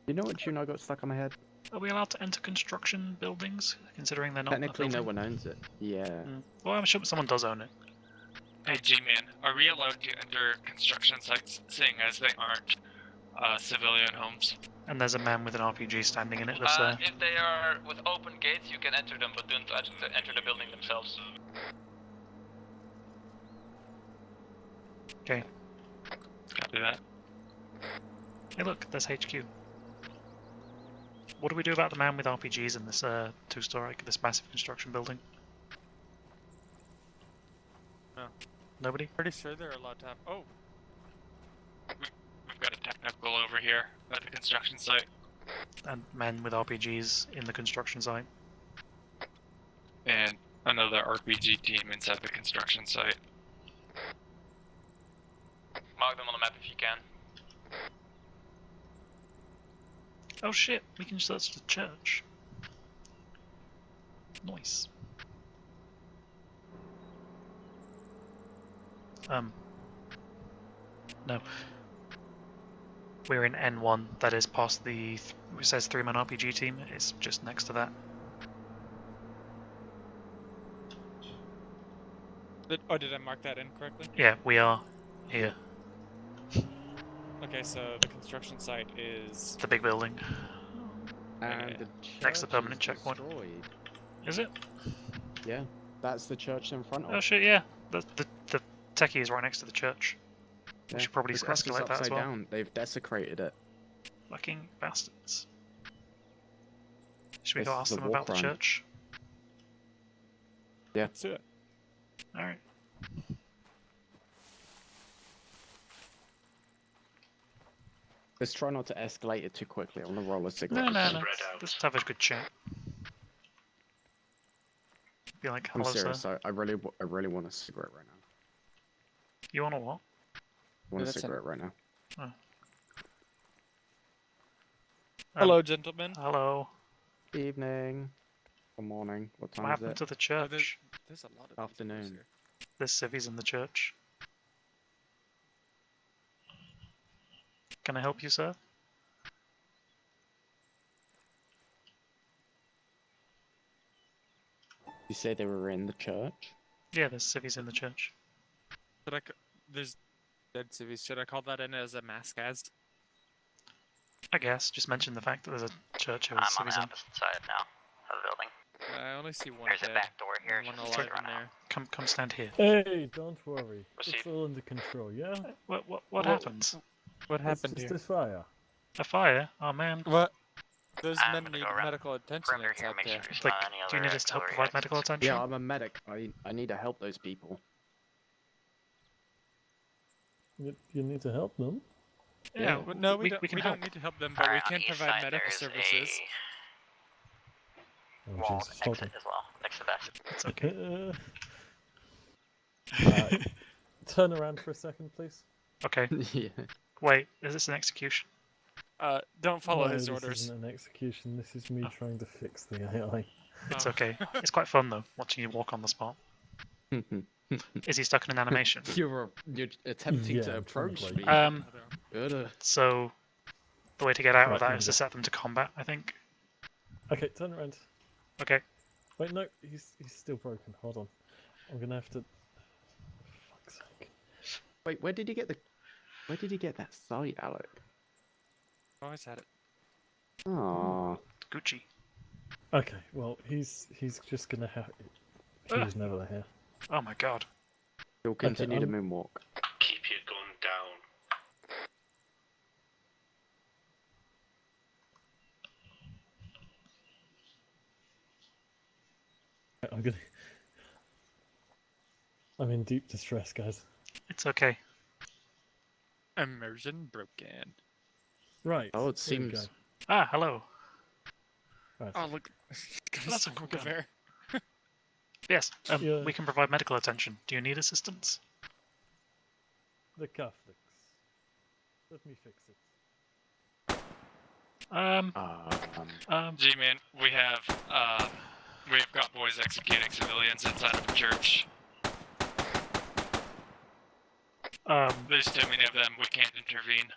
You know what tune I got stuck on my head? Are we allowed to enter construction buildings, considering they're not Technically, a no building? one owns it. Yeah. Well, I'm sure someone does own it. Hey G-Man, are we allowed to enter construction sites seeing as they aren't civilian homes? And there's a man with an RPG standing in it that's there. If they are with open gates, you can enter them, but don't enter the building themselves. Okay. Copy that. Hey look, there's HQ. What do we do about the man with RPGs in this two-story, this massive construction building? No. Nobody? Pretty sure they're allowed to have... Oh! We've got a technical over here at the construction site. And men with RPGs in the construction site. And another RPG team inside the construction site. Mark them on the map if you can. Oh shit, we can search the church. Nice. No. We're in N1, that is past the, it says 3-man RPG team, it's just next to that. Did I mark that incorrectly? Yeah, we are here. Okay, so the construction site is... The big building. And the Next to the church permanent is checkpoint. destroyed. Is it? Yeah, that's the church in front of. Oh shit, yeah. The techie is right next to the church. Yeah, We should probably the cross is escalate that as upside well. down. They've desecrated it. Fucking bastards. Should we This go is ask a them war about the crime. church? Yeah. Let's do it. Alright. Let's try not to escalate it too quickly. I want to roll a No, cigarette. no, no. Let's have a good chat. Be like, I'm hello, serious. sir. I really want a cigarette right now. You want a what? I want a that's cigarette right now. Oh. Hello, gentlemen. Hello. Evening. Good morning. What time What is happened it? to the church? There's a lot of Afternoon. here. There's civvies in the church. Can I help you, sir? You say they were in the church? Yeah, there's civvies in the church. There's dead civvies. Should I call that in as a mask as? I guess. Just mention the fact that there's a church with I'm on civvies the in. opposite side now of the building. I only see one There's dead. a back door here. And one Just alive run in out. there. Come stand here. Hey, don't worry. It's all under control, yeah? What happens? What happened It's here? just a fire. A fire? Oh man. What? Those I'm men gonna need go around medical attention perimeter here, inside make there. sure there's Like, not any do you other need us to help auxiliary provide medical exits. attention? Yeah, I'm a medic. I need to help those people. You need to help them? Yeah, But no, we can don't help. need to help them, but Alright, we on can the east provide side, medical there's services. Oh, Wall Jesus, hold exit on. as well, next to that. It's okay. Turn around for a second, please. Okay. Yeah. Wait, is this an execution? Don't follow No, his this orders. isn't an execution. This is me trying to fix the AI. It's okay. It's quite fun though, watching you walk on the spot. Is he stuck in an animation? You're attempting Yeah, to I'm trying to approach break me. it. So the way to get out Right, of that here is we to go. set them to combat, I think. Okay, turn around. Okay. Wait, no, he's still broken. Hold on. I'm gonna have to. Fuck's sake. Wait, where did he get that sight, Alec? Always had it. Aww. Gucci. Okay, well, he's just gonna have. He was never here. Oh my god. He'll continue to I'm- moonwalk. Keep your gun down. I'm in deep distress, guys. It's okay. Immersion broken. Right. Oh, it here we seems. go. Ah, hello. Right. Oh look, That's a cool gun. bear. Yes, Yeah. we can provide medical attention. Do you need assistance? The cufflinks. Let me fix it. G-Man, we've got boys executing civilians inside of a church. There's too many of them, we can't intervene.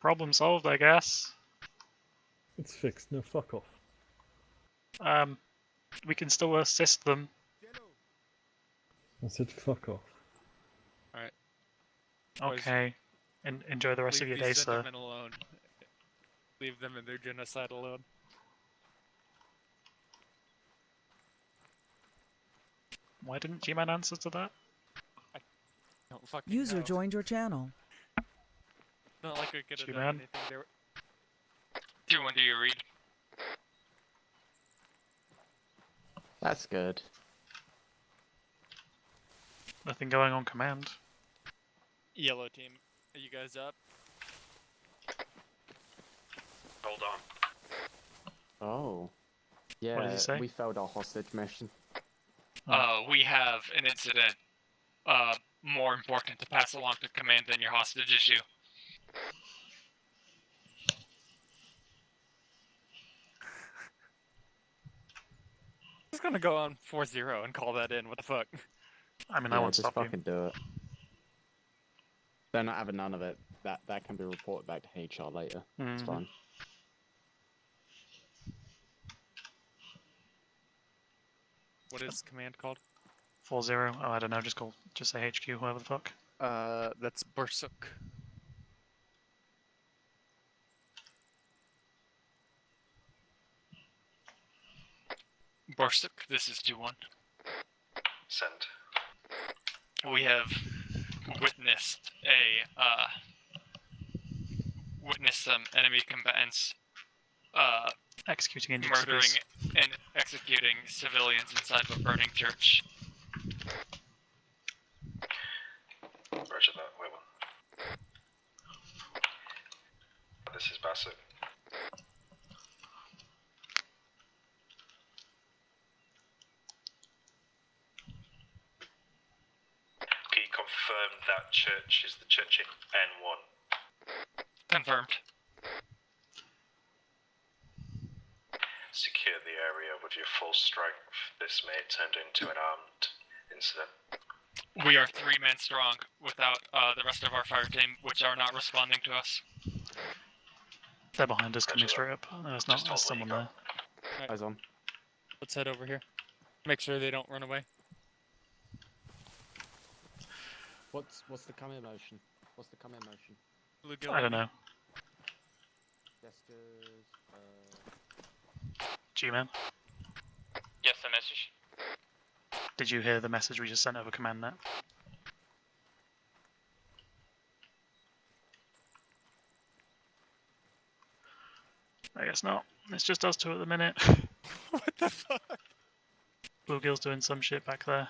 Problem solved, I guess. It's fixed. No, fuck off. We can still assist them. I said fuck off. Alright. Okay. Enjoy the rest of your day, These sir. gentlemen alone. Leave them in their genocide alone. Why didn't G-Man answer to that? Don't fucking User know. joined your channel. Not like we could have G-Man? done anything there. Do you read? That's good. Nothing going on command. Yellow team, are you guys up? Hold on. Oh. What Yeah, did he say? we failed our hostage mission. We have an incident, more important to pass along to command than your hostage issue. I'm just gonna go on 4-0 and call that in. What the fuck? I mean, I Yeah, won't just stop fucking do it. They're not having none of it. That can be reported back to HR later. It's Mhm. fine. What is command called? 4-0. Oh, I don't know. Just say HQ. Whoever the fuck. That's Bursuk. Borsuk, this is 2-1. Send. We have witnessed some enemy combatants Executing murdering individuals. and executing civilians inside of a burning church. Roger that, wait one. This is Bassett. Can you confirm that church is the church in N1? Confirmed. Secure the area with your full strength. This may have turned into an armed incident. We are 3 men strong without the rest of our fire team, which are not responding to us. They're behind us, coming straight up. There's not. There's someone there. Eyes on. Let's head over here. Make sure they don't run away. What's the come motion? What's the come motion? I don't know. Gestures. G-Man, Yes, the message. did you hear the message we just sent over command net? I guess not. It's just us two at the minute. What the fuck? Bluegill's doing some shit back there.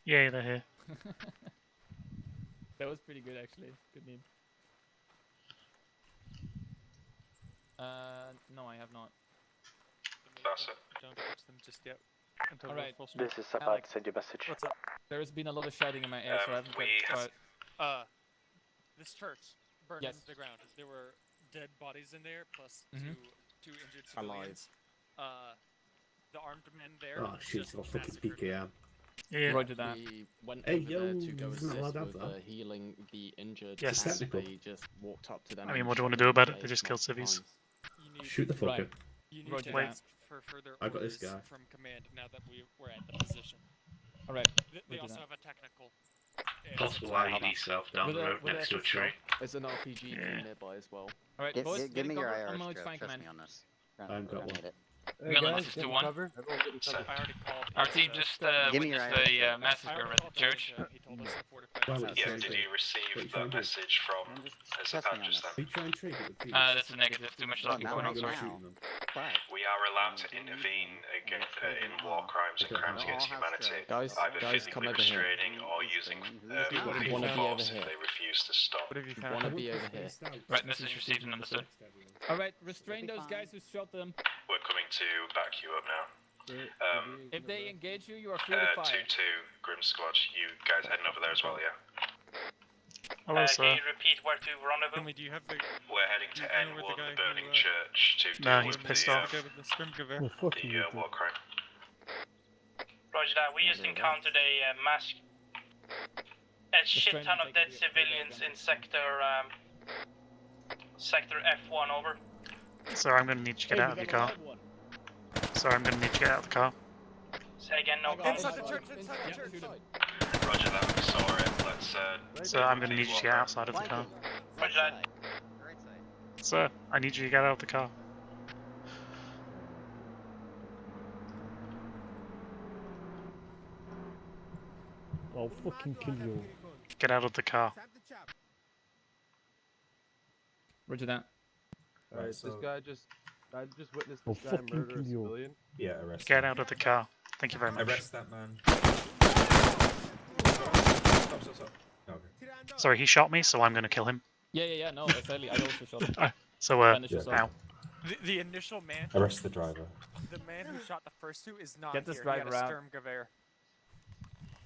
Yeah, they're here. That was pretty good, actually. Good meme. No, I have not. That's it. Don't touch them just yet. Until All we're right. full speed. This is Alex. Send your message. What's up? There's been a lot of shouting in my ear, so I haven't kept quiet. This church burned Yes. into the ground. There were dead bodies in there, plus Mhm. two injured civilians. The armed men there. Oh shit, just I'll fucking massacred PKM. Yeah. Roger that. We went Hey, over yo, there to go isn't that allowed assist to have with that? healing the injured. Yes. and Technical. they just walked up to them. I mean, and what do you want to shot do about them it? in They the just killed face civvies. multiple times. You need, Shoot the fucker. Right. you need Roger to that. ask for further I got this orders guy. from command now that we're at the position. All right. They Roger also that. have a technical. Possible IED self down the road next to a tree. There's an RPG nearby as well. All right, Give, boys. give me your cover. IR I'm on stroke, fine trust command. me on this. I've got one. Need it. Hey Millen, guys, this is get to in one. cover. Everyone get in cover. I already called. Our team just Give me your witnessed IR. a massacre at the church. He told us to fortify Well, ourselves. Yeah, Sounds did good. you What receive you the trying to do? message from Just St. trust me on Patrick's this. Are you trying to trade it with people? That's a negative. Too much Oh, talking now going I on. do Sorry. now. But We are allowed to intervene against, in war crimes and crimes against humanity, Guys, either guys, come physically over here. restraining or using Wanna lethal be force over if here. they refuse to stop. What have you You found? wanna be over here. Right, message received and understood. All right, restrain those guys who shot them. We're coming to back you up now. If they engage you, you are free to fire. 2-2, Grim Squad, you guys heading over there as well, yeah? Hello, sir. Can you repeat where to rendezvous? Finley, do you have the? We're heading to Do you know where N1, the the guy burning who, church, to No, deal he's with pissed the, off. The guy with the scrim cover. Oh, fuck you. the war crime. Roger that. We just encountered a shit ton of dead civilians in sector F1. Over. Sir, I'm gonna need you to get out of your car. Sir, I'm gonna need you to get out of the car. Say again. No comms. Inside the church. Inside the church. Roger that, we saw it. Let's, Sir, I'm gonna need you to get outside of the car. Roger that. Right side. Sir, I need you to get out of the car. I'll fucking kill you. Get out of the car. Roger that. Alright, Right, so- I just witnessed I'll this guy fucking murder a kill you. civilian. Yeah, arrest Get him. out of the car. Thank you very much. Arrest that man. Stop. Okay. Sorry, he shot me, so I'm gonna kill him. Yeah. No, exactly. I also shot him. So, Finish yourself. ow. The initial man. Arrest the driver. The man who shot the first two is not Get this here. driver he had a out. Sturm Gewehr.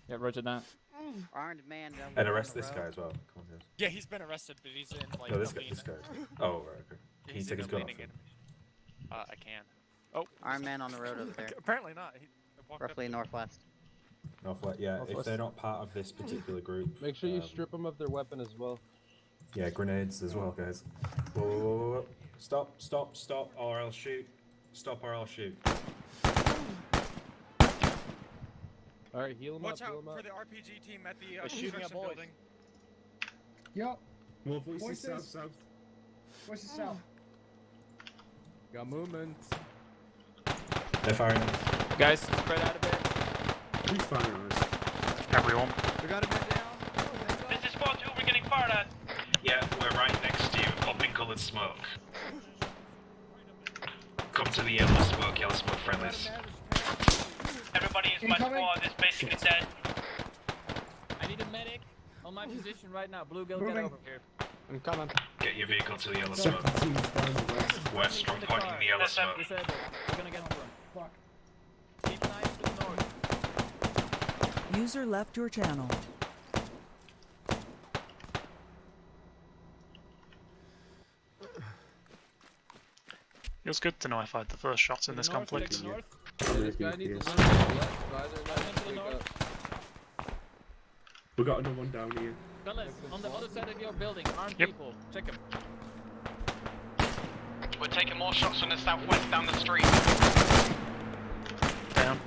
Yeah, roger that. Armed man. down And on arrest the this road. guy as well. Come on, guys. Yeah, he's been arrested, but he's in like. No, this the guy. lean- This guy. Oh, right. Okay. Can you he's take in his the gun off leaning him? enemy. I can. Oh. Armed man on the road over there. Apparently not. He walked up Roughly to- northwest. Northwest. Yeah. If Northwest. they're not part of this particular group. Make sure you strip them of their weapon as well. Yeah, grenades as well, guys. Whoa. Stop, or I'll shoot. Stop, or I'll shoot. Alright, heal him Watch up, heal out him up. for the RPG team at the They're shooting at construction boys. building. Yo, More voices, Voices. south. voices south. Got movement. They're firing. Guys, spread out a bit. Who's firing on us? Everyone. We got a man down. This is squad 2. We're getting fired at. Yeah, we're right next to you, popping coloured smoke. Come to the yellow smoke friendlies. Everybody is my Incoming. squad is basically dead. I need a medic on my position right now. Blue girl, Moving. get over here. I'm coming. Get your vehicle to the yellow Sir, smoke. the team's down the west. West from pointing the yellow smoke. Disabled. We're gonna get on one. Fuck. Keep an eye to the north. User left your channel. It was good to know I fired the first shots in this conflict. We got another one down here. Fellas, on the other side of your building, armed people. Check them. We're taking more shots from the southwest down the street. Down.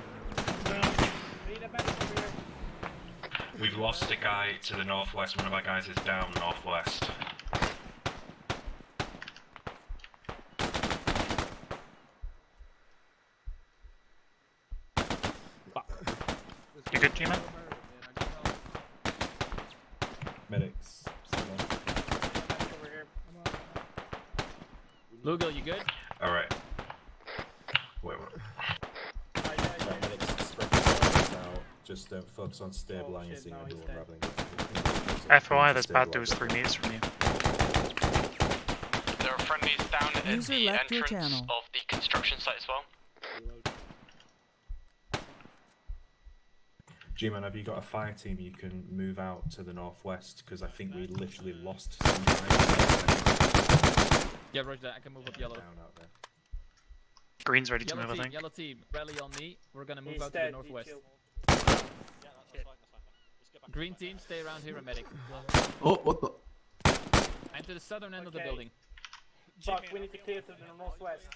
We've lost a guy to the northwest. One of our guys is down northwest. You good, G-Man? Medics. Lugal, you good? Alright. Wait. Medics, spread yourselves out. Just don't focus on stabilizing and unraveling. FYI, there's bad dudes 3 meters from you. There are friendlies down in User the left your entrance channel. of the construction site as well. G-Man, have you got a fire team you can move out to the northwest? Because I think we literally lost some guys. Yeah, roger that. I can move up yellow. Down out there. Green's ready to Yellow move, team, I think. Yellow team, rally on me. We're gonna move He's out dead, to the northwest. Green team, stay around here, and medic. Oh, what the? And to the southern end of the Okay. building. Buck, we need to clear to the northwest.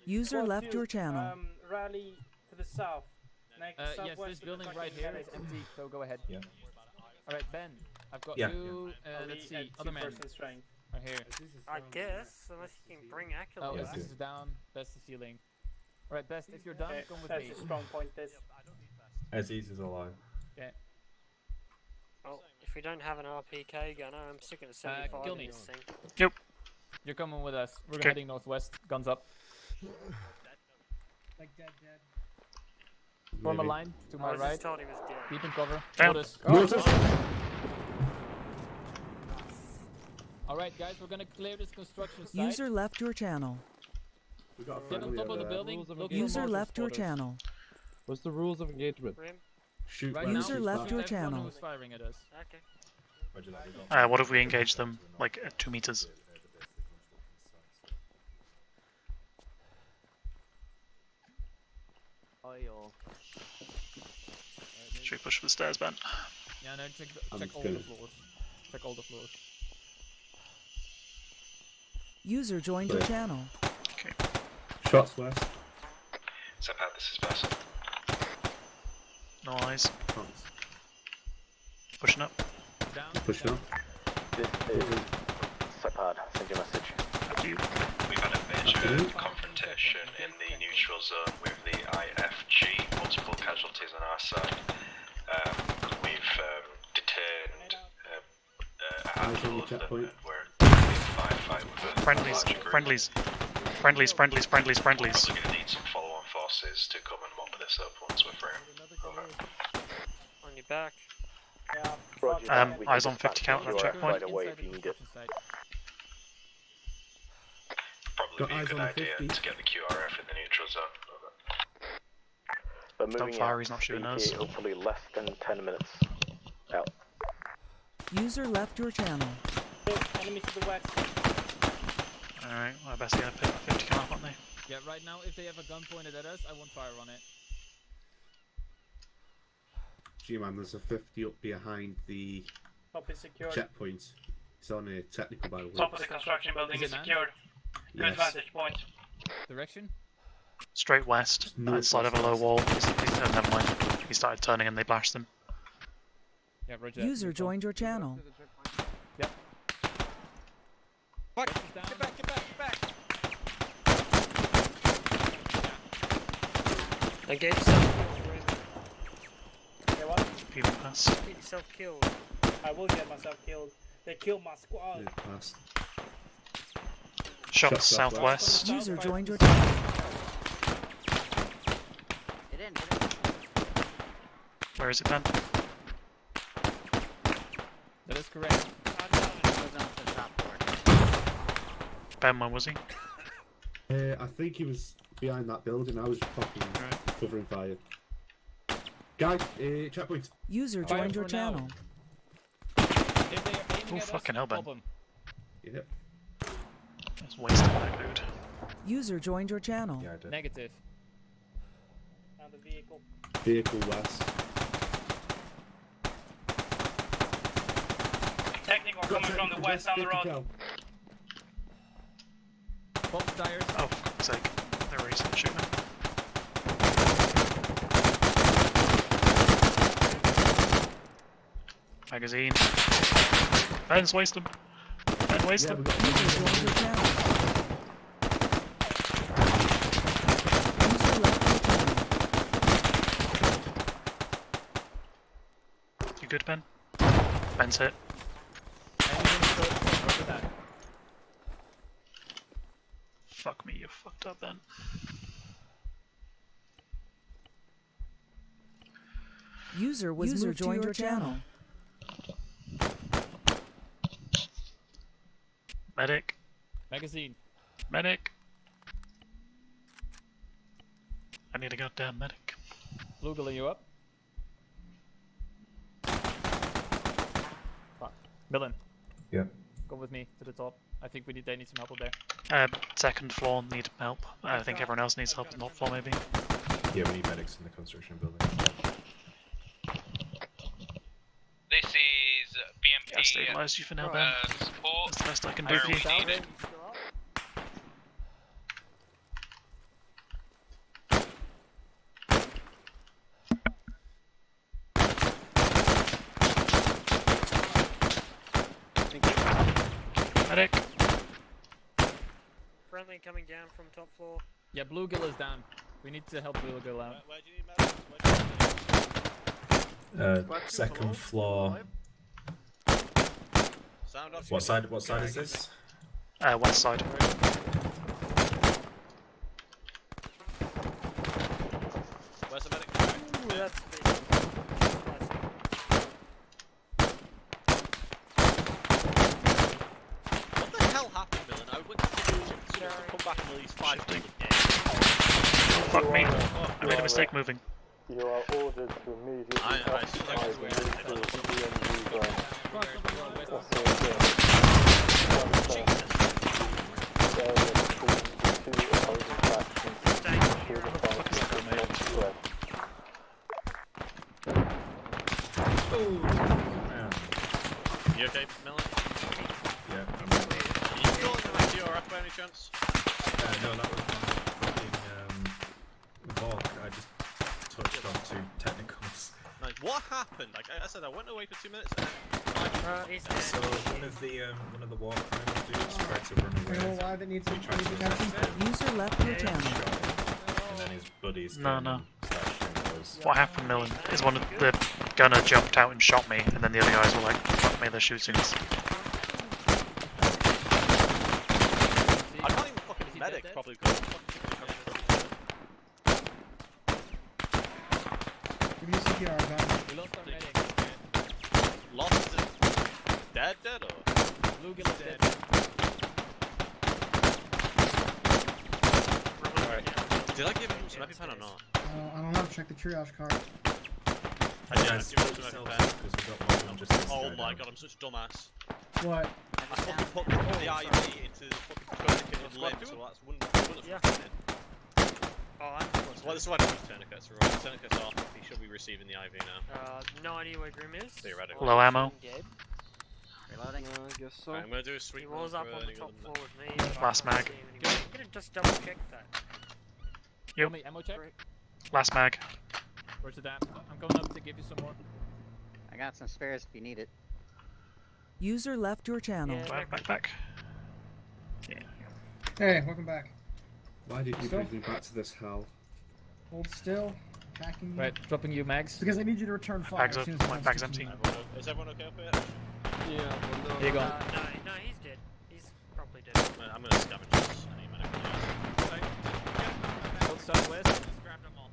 User Squad left two, your channel. Rally to the south. Next, Yes, southwest this to the building fucking right here garage. is empty, so go ahead. Yeah. Alright, Ben, I've got Yeah. you. Only Let's see, at other man. 2% strength. Right here. I guess, unless you can bring Oh, accolades. Yeah. this is down. Best is healing. Alright, Best, if you're done, Okay, come with that's me. a strong point, this. Aziz is alive. Yeah. Well, if we don't have an RPK gunner, I'm sticking to 75 kill in me. this thing. Yep. You're coming with us. We're Okay. heading northwest. Guns up. Like dead. Form a Maybe. line to I my was right. just told he was dead. Deep in cover. Down. Notice. Notice. Alright, guys, we're gonna clear this construction site. User left your channel. We got a Get on friendly top of over the there. building. Rules of Look for User mortar left your spotters. channel. What's the rules of engagement? Grim? Shoot Right where now, User shoot left back. your everyone channel. who's firing at us. Okay. Roger that, we got- What if we engage them, like, at 2 meters? Should we push for the stairs, Ben? Yeah, no, check I'm all gonna- the floors. Check all the floors. User joined your Clear. channel. Shots west. Sepad, this is Bess. No eyes. Shots. Pushing up. Down. Pushing up. This is Sepad. Send your message. After you. We've had a major confrontation in the neutral zone with the IFG, multiple casualties on our side. We've detained a handful of them, and we're in a firefight with a Friendlies. larger group. Friendlies. Friendlies. Friendlies. Friendlies. We're Friendlies. probably going to need some follow-on forces to come and mop this up once we're free. Over. On your back. Roger, we can Eyes on dispatch 50 count you at checkpoint. right away if you need it. Probably Got be a eyes good on idea 50. to get the QRF in the neutral zone. Over. But Don't moving fire, out. he's not shooting Be us. here hopefully less than 10 minutes. Out. User left your channel. Enemy to the west. Alright, well, I best gonna pick my 50 count up, aren't they? Yeah, right now, if they have a gun pointed at us, I won't fire on it. G-Man, there's a 50 up behind the Top is secured. checkpoint. It's on a technical, by the way. Top of the construction building is it, man? secured. Good Yes. vantage point. Direction? Straight west, North outside of a west, low west. wall. Oh, never mind. He started turning and they bashed him. Yeah, roger. that. User joined your channel. Yep. Fuck! Get down. Get back! Get back! Get back! Engage yourself. Okay, what? People pass. Get yourself killed. I will get myself killed. They killed my squad. Yeah, passed. Shots Shots southwest. southwest. User joined your channel. Get in, get in. Where is it, Ben? That is correct. Goes on to the top floor. Ben, where was he? I think he was behind that building. I was fucking covering fire. Guy, checkpoint. User Fire joined your for now. channel. If they are aiming Oh, at us, fucking hell, Ben. pop 'em. Yep. It's wasting my mood. User joined your channel. Yeah, I did. Negative. Found a vehicle. Vehicle west. Technical coming from the west down the road. Box tires. Oh, for God's sake. They're already shooting me. Magazine. Ben's waste them. Ben, waste them. You good, Ben? Ben's hit. Fuck me, you fucked up, Ben. User moved joined your channel. Medic. Magazine. Medic. I need a goddamn medic. Flugel, are you up? Fuck. Millen. Yeah. Go with me to the top. I think they need some help up there. Second floor need help. I think everyone else needs help in top floor maybe. Yeah, we need medics in the construction building. This is BMP. Yeah, stabilize you for now, Ben. Support. That's the best I can do Where for we you. need it. Medic. Friendly coming down from top floor. Yeah, Bluegill is down. We need to help Bluegill out. Where do you need medics? Second floor. Sound off. What side is this? West side. Where's the medic? Ooh, that's big. What the hell happened, Millen? I went to come back and release 5 people dead. Fuck me. I made a mistake moving. You are ordered to immediately occupy the neutral DMZ ground. You okay, Millen? Yeah, I'm Are you still in the ITRF by any chance? no, that was fucking Volk. I just touched on 2 technicals. Like, what happened? Like I said, I went away for 2 minutes and So one of the war criminal dudes tried to run away. Criminal live that needs He tried to attention. User left your channel. and then his buddies No, came no. and started shooting us. What happened, Millen, is one of the gunner jumped out and shot me, and then the other guys were like, fuck me, they're shooting us. I can't even fucking medic properly because Give me CPR, guys. We lost our medic. lost is dead or? Bluegill is dead. Alright. Did I give him some EpiPen or not? I don't know. Check the triage card. I did. Yeah, I it's give him some yourself, EpiPen. because we got one of them just this Oh guy my down. god, I'm such a dumbass. What? I fucking put the IV into the fucking tourniquet and limb, so that's wouldn't have fucking in. Oh, I'm So this is why I don't use tourniquets. Right, tourniquets off. He should be receiving the IV now. no idea where Grim is. Theoretically. Low ammo. Dead. Reloading. I guess so. Right, I'm gonna do a sweep He run was up for on the any top other floor than with me. but Last I can't mag. see him anymore. You could just double check that. Yep. Me ammo check. Last mag. Where's the damn? I'm going up to give you some more. I got some spares if you need it. User left your channel. Back. Hey, welcome back. Why did you Still? bring me back to this hell? Hold still. Packing you. Right, dropping you mags. Because I need you to return fire. Bag's as up. soon as My it bag's comes to empty. you. Is everyone okay up here? Yeah, well, no. Here you go. No, he's dead. He's probably dead. I'm gonna scavenge this. Any minute. Go southwest. Just grab them all.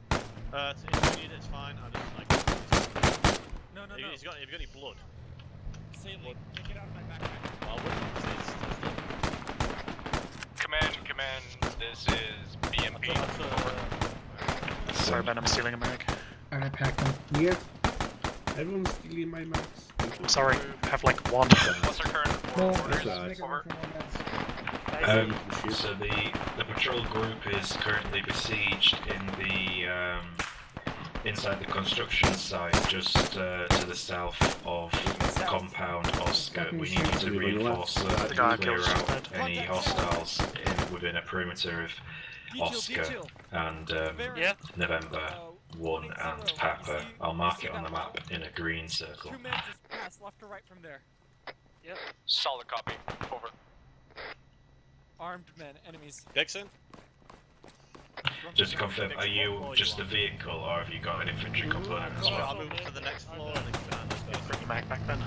If you need it, it's fine. I just like. No. Have you got any blood? Blood. Take it out of my backpack. Well, what Command, this is BMP. Sorry, Ben, I'm stealing a mag. Alright, I packed them. Yeah. Everyone's stealing my max. I'm sorry, I have like one. What's our current No, orders? just make it Over. work for 1 minute. So the patrol group is currently besieged in the inside the construction site, just to the south of compound Oscar. We need you to reinforce that and clear out any hostiles within a perimeter of Oscar and November 1 and Papa. I'll mark it on the map in a green circle. 2 men just pass left or right from there. Yep. Solid copy. Over. Armed men, enemies. Dixon? Just to confirm, are you just the vehicle or have you got an infantry component as well? I'll move to the next floor and then keep an eye on this guy. Bring your mag back then.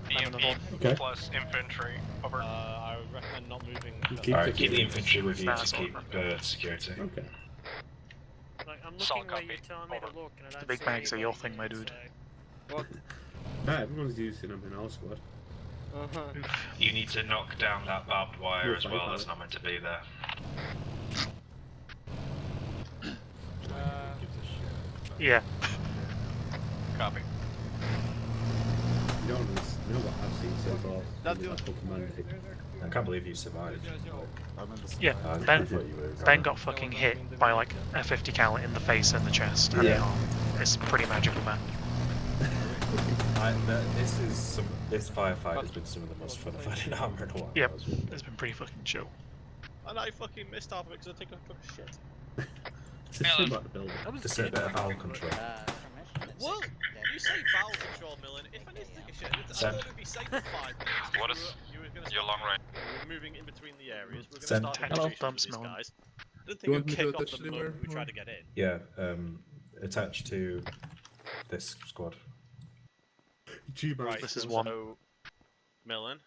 BMP plus infantry. Over. I would recommend not moving. Alright, keep the infantry with you to keep security. Okay. Like, I'm looking where you're telling me to look, and I don't The big see mags are your anybody thing, my here, dude. so- What? Nah, everyone's using them in our squad. You need to knock down that barbed wire as well, that's not meant to be there. Yeah. Copy. You know what I've seen so far? That's fucking magic. I can't believe you survived. Yeah, I Ben, thought you were Ben got fucking hit by like a 50 cal in the face and the chest. And Yeah. it's pretty magical, man. This firefight has been some of the most fun I've had in Arma in a while. Yep, it's been pretty fucking chill. And I fucking missed half of it because I took a shit. It's a shame about the building. Just a bit of bowel control. Well, you say bowel control, Millen. If I need to take a shit, I thought it would be safe for 5 minutes. What is your long range? We're moving in between the areas. We're going to Send. start Hello, negotiations with these Millen. guys. I didn't You think want we'd me to kick off attach the the moment we number, tried or- to get in. Yeah, attached to this squad. Right, This is one. So, Millen,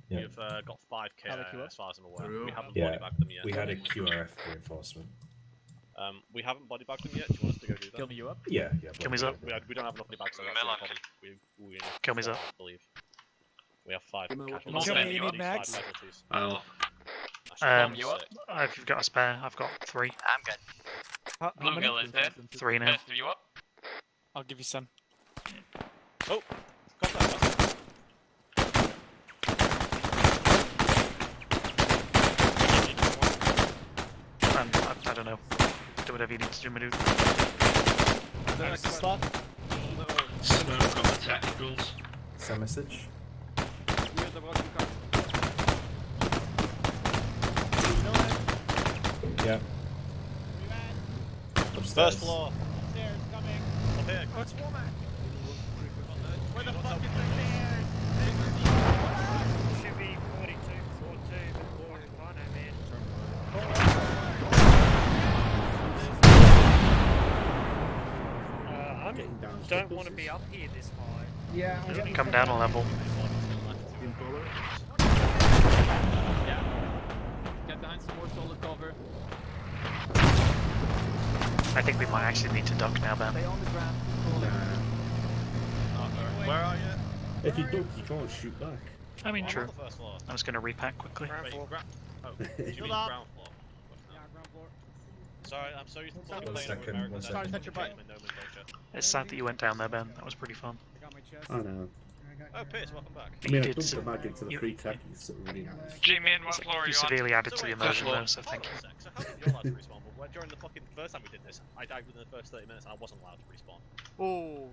Yeah. you've got 5 KIA as far as I'm aware. Hello. We haven't Yeah, body bagged them yet. we had a QRF reinforcement. We haven't body bagged them yet. Do you want us to go do that? Kill me you up. Yeah. Kill me's up. We don't have enough body bags, so that's Millen, the problem. We Kill me's up. I believe. We have 5 Kill me, casualties. Kill me, you These need 5 mags? casualties. Oh. You up? If you've got a spare, I've got 3. I'm good. How many? Bluegill is dead. 3 now. Best, are you up? I'll give you some. Oh! Contact us. I don't know. Do whatever you need to do, my dude. Smoke on the tacticals. Send message. Yeah. Upstairs. First floor. Upstairs, coming. Up here. Oh, it's Womack. Where the fuck is Should be 42, 42, but fucking fine, man. Getting down Don't want to be up here this high. Yeah, I'm getting Come down a level. Yeah. Get behind some more solid cover. I think we might actually need to duck now, Ben. Stay on the ground. Where are you? If you duck, you can't shoot back. I mean, I'm true. on the first floor. I'm just gonna repack quickly. Wait, oh, do you mean ground floor? Yeah, ground floor. Sorry, I'm so used to fucking One playing second, American one that second. I touch your button in nomenclature. It's sad that you went down there, Ben. That was pretty fun. I got my chest. I know. Oh, Pierce, welcome back. I mean, I did dumped so- the mag into the you- free tech, it's really nice. G-Man, what floor are You you on? severely added to the wait, immersion hold though, on, so hold thank on you. a sec. So how come you're allowed to respawn, but during the fucking first time we did this, I died within the first 30 minutes and I wasn't allowed to respawn. Oh.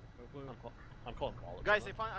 I'm calling bollocks. Guys, I find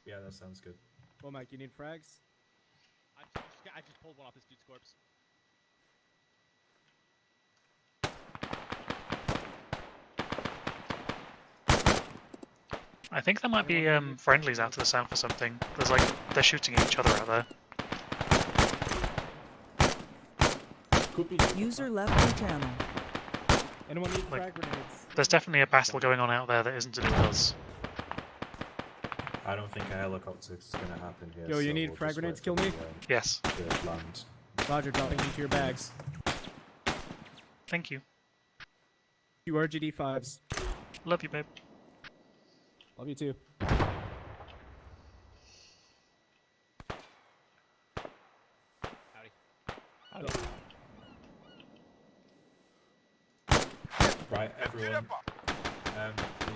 Yeah, that sounds good. Well, Mike, you need frags? I just pulled one off this dude's corpse. I think there might be friendlies out to the south or something. There's like they're shooting at each other out there. User left your channel. Anyone need Like, frag grenades? There's definitely a battle going on out there that isn't to do with us. I don't think a helicopter is going to happen here. Yo, you so need we'll frag just grenades? wait Kill for me? the, Yes. the land. Roger, dropping into your bags. Thank you. You RGD 5s. Love you, babe. Love you too. Howdy. Right, everyone. You're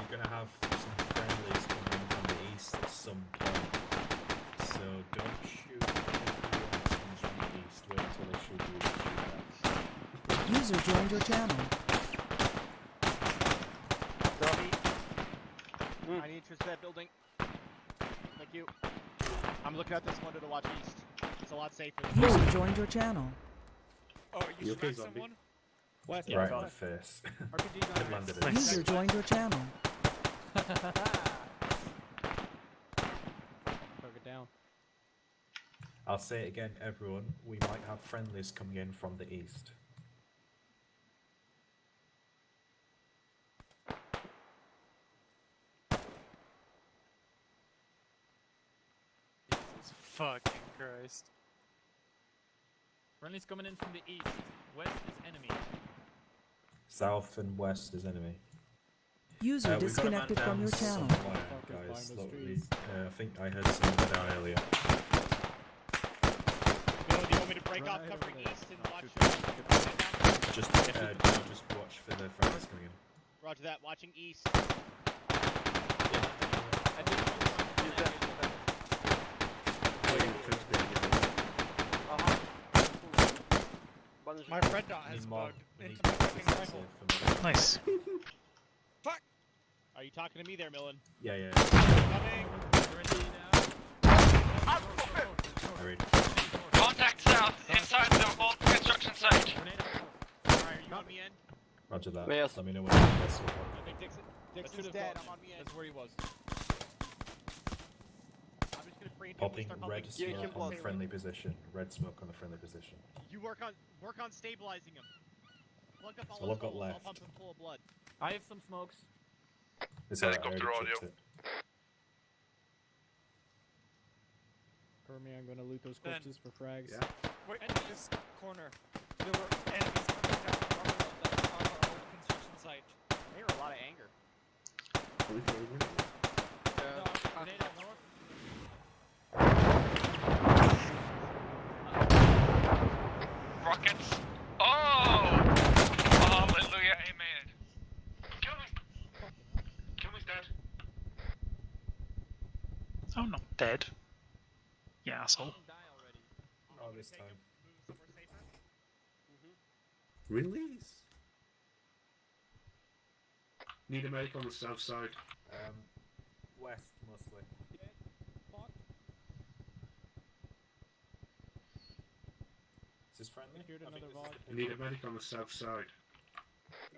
going to have some friendlies coming from the east at some point. So don't shoot anyone from the east. Wait until they shoot you. User joined your channel. I need interest in that building. Thank you. I'm looking at this window to watch east. It's a lot safer. User joined your channel. Oh, you smacked someone? What? Right on the face. It landed in. User joined your channel. Target down. I'll say it again, everyone. We might have friendlies coming in from the east. Jesus fucking Christ. Friendly's coming in from the east. West is enemy. South and west is enemy. User We've got a man disconnected from down your channel. somewhere, guys. Look, I think I heard someone down earlier. Bill, do you want me to break off covering east and watch? Just watch for the friendlies coming in. Roger that. Watching east. My red dot has bugged into my fucking rifle. Nice. Fuck! Are you talking to me there, Millen? Yeah, yeah. Coming. Contact south, inside the old construction site. Alright, are you on me end? Roger that. Yes. Let me know when you're best. I think Dixon's dead. I'm on me end. That's where he was. I'm just gonna free Popping red smoke on the friendly position. Red smoke on the friendly position. You work on stabilizing him. Plug up all So I've his got holes, left. I'll pump him full of blood. I have some smokes. It's alright, I already checked it. Kermie, I'm gonna loot those corpses for frags. Yeah. Wait, in this corner, there were enemies coming down from our old construction site. I hear a lot of anger. Rockets. Oh! Hallelujah, amen. Kill me. Kill me's dead. I'm not dead. Yeah, asshole. Oh, this time. Release. Need a medic on the south side. West mostly. Is this friendly? You need a medic on the south side.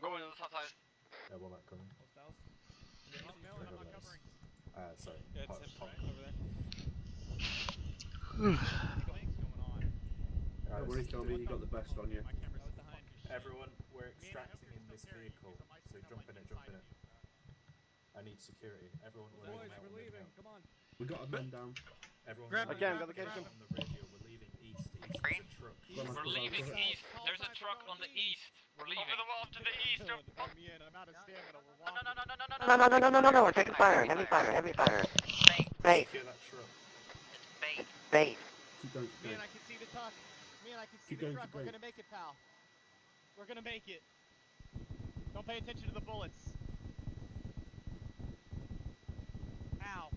Going on the south side. Yeah, well, that coming. Sorry. Yeah, Pop- it's pop. over there. Don't worry, Tommy, you got the best on you. Everyone, we're extracting in this vehicle, so jump in it, jump in it. I need security. Everyone, we're leaving out. We're leaving out. Come on. We got a man down. Everyone, Grab we're him, leaving grab him, out grab him. on the radio. We're leaving east. East. There's a truck. We're leaving east. There's a truck on the east. We're leaving. Over the wall to the east. Let me in. I'm out of stamina. We're walking. No, we're taking fire. Heavy fire. Bait. Secure that truck. Bait. Keep going, keep Man, going. I can see the truck. Man, I can see Keep the going, truck. keep We're going. gonna make it, pal. We're gonna make it. Don't pay attention to the bullets. Ow.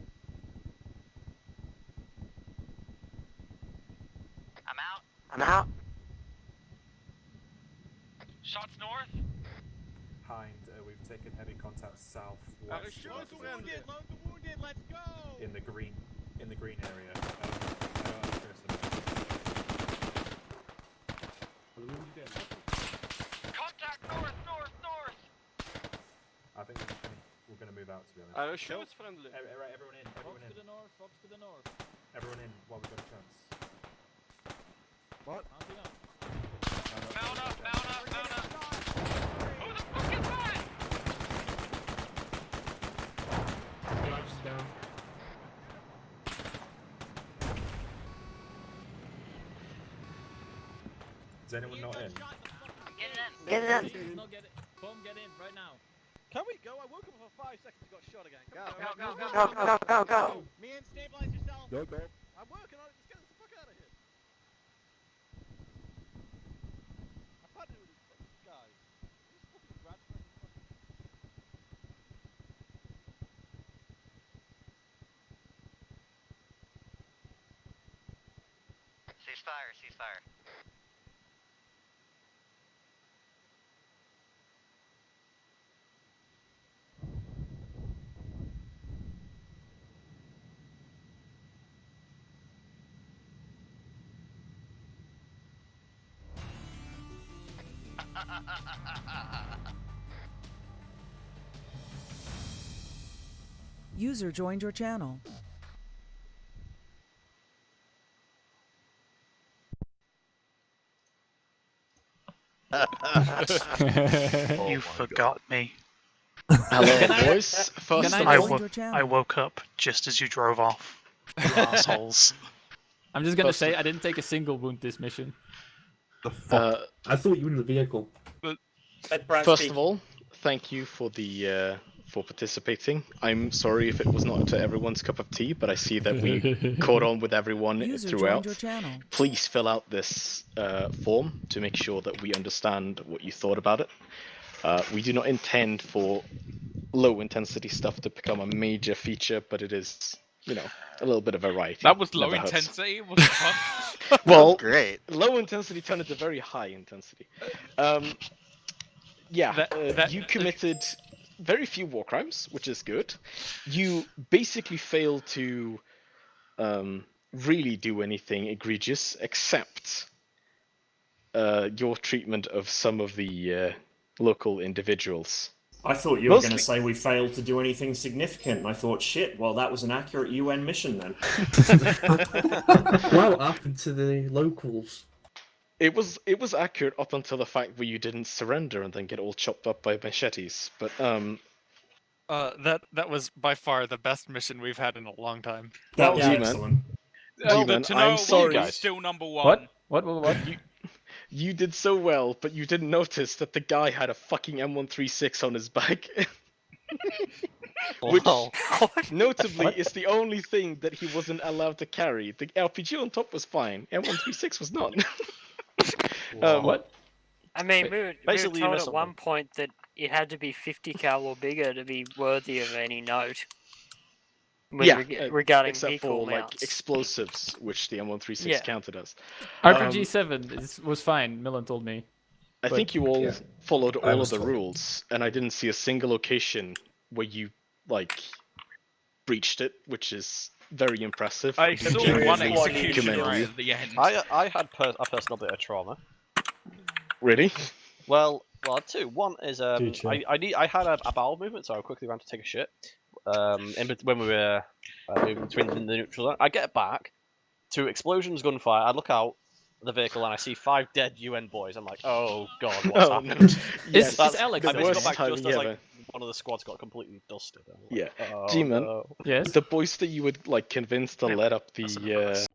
I'm out. Shots north. Hind, we've taken heavy contact southwest. Load the wounded. Load the wounded. Let's go. In the green in the green area. Contact north! I think we're going to move out, to be honest. Show us friendly. Right, everyone in. Everyone in. To the north, Fox to the north. Everyone in while we've got a chance. What? Mount up! Who the fuck is that? Drives down. Is anyone not in? Get it in. No, get it. Boom, get in right now. Can we go? I woke up for 5 seconds and got shot again. Go. Go. Me and stabilize yourself. Go. I'm working on it. Just get the fuck out of here. I've had it with these fucking guys. These fucking rats. Ceasefire. User joined your channel. You forgot me. Hello, boys. First of all, I woke up just as you drove off. You assholes. I'm just gonna say I didn't take a single wound this mission. The fuck? I thought you were in the vehicle. First of all, thank you for the for participating. I'm sorry if it was not to everyone's cup of tea, but I see that we caught on with everyone throughout. Your channel. Please fill out this form to make sure that we understand what you thought about it. We do not intend for low intensity stuff to become a major feature, but it is, you know, a little bit of variety. That was low Never hurts. intensity? What the fuck? Well, great. Low intensity turned into very high intensity. You committed very few war crimes, which is good. You basically failed to really do anything egregious, except your treatment of some of the local individuals. I thought you were going to say we failed to do anything significant, and I thought, shit, well, that was an accurate UN mission then. What happened to the locals? It was accurate up until the fact where you didn't surrender and then get all chopped up by machetes. But that was by far the best mission we've had in a long time. That was excellent. G-Man, I'm sorry. Guys. Still number one. What? You did so well, but you didn't notice that the guy had a fucking M136 on his back. Which, notably, is the only thing that he wasn't allowed to carry. The RPG on top was fine. M136 was not. What? I mean, we were told at one point that it had to be 50 cal or bigger to be worthy of any note. Regarding except vehicle for mounts. like explosives, which the M136 counted as. RPG 7 was fine. Millen told me. I think you all followed all of the rules, and I didn't see a single occasion where you like breached it, which is very impressive. I saw one execution right at the end. I had a personal bit of trauma. Really? Well, two. One is I had a bowel movement, so I quickly ran to take a shit. When we were moving between the neutral zone, I get back to explosions, gunfire. I look out the vehicle and I see 5 dead UN boys. I'm like, oh god, what's happened? No. Is Alex I the got worst back timing just as ever? like one of the squads got completely dusted. Yeah, oh, G-Man, no. Yes? the boys that you would like convince to let up the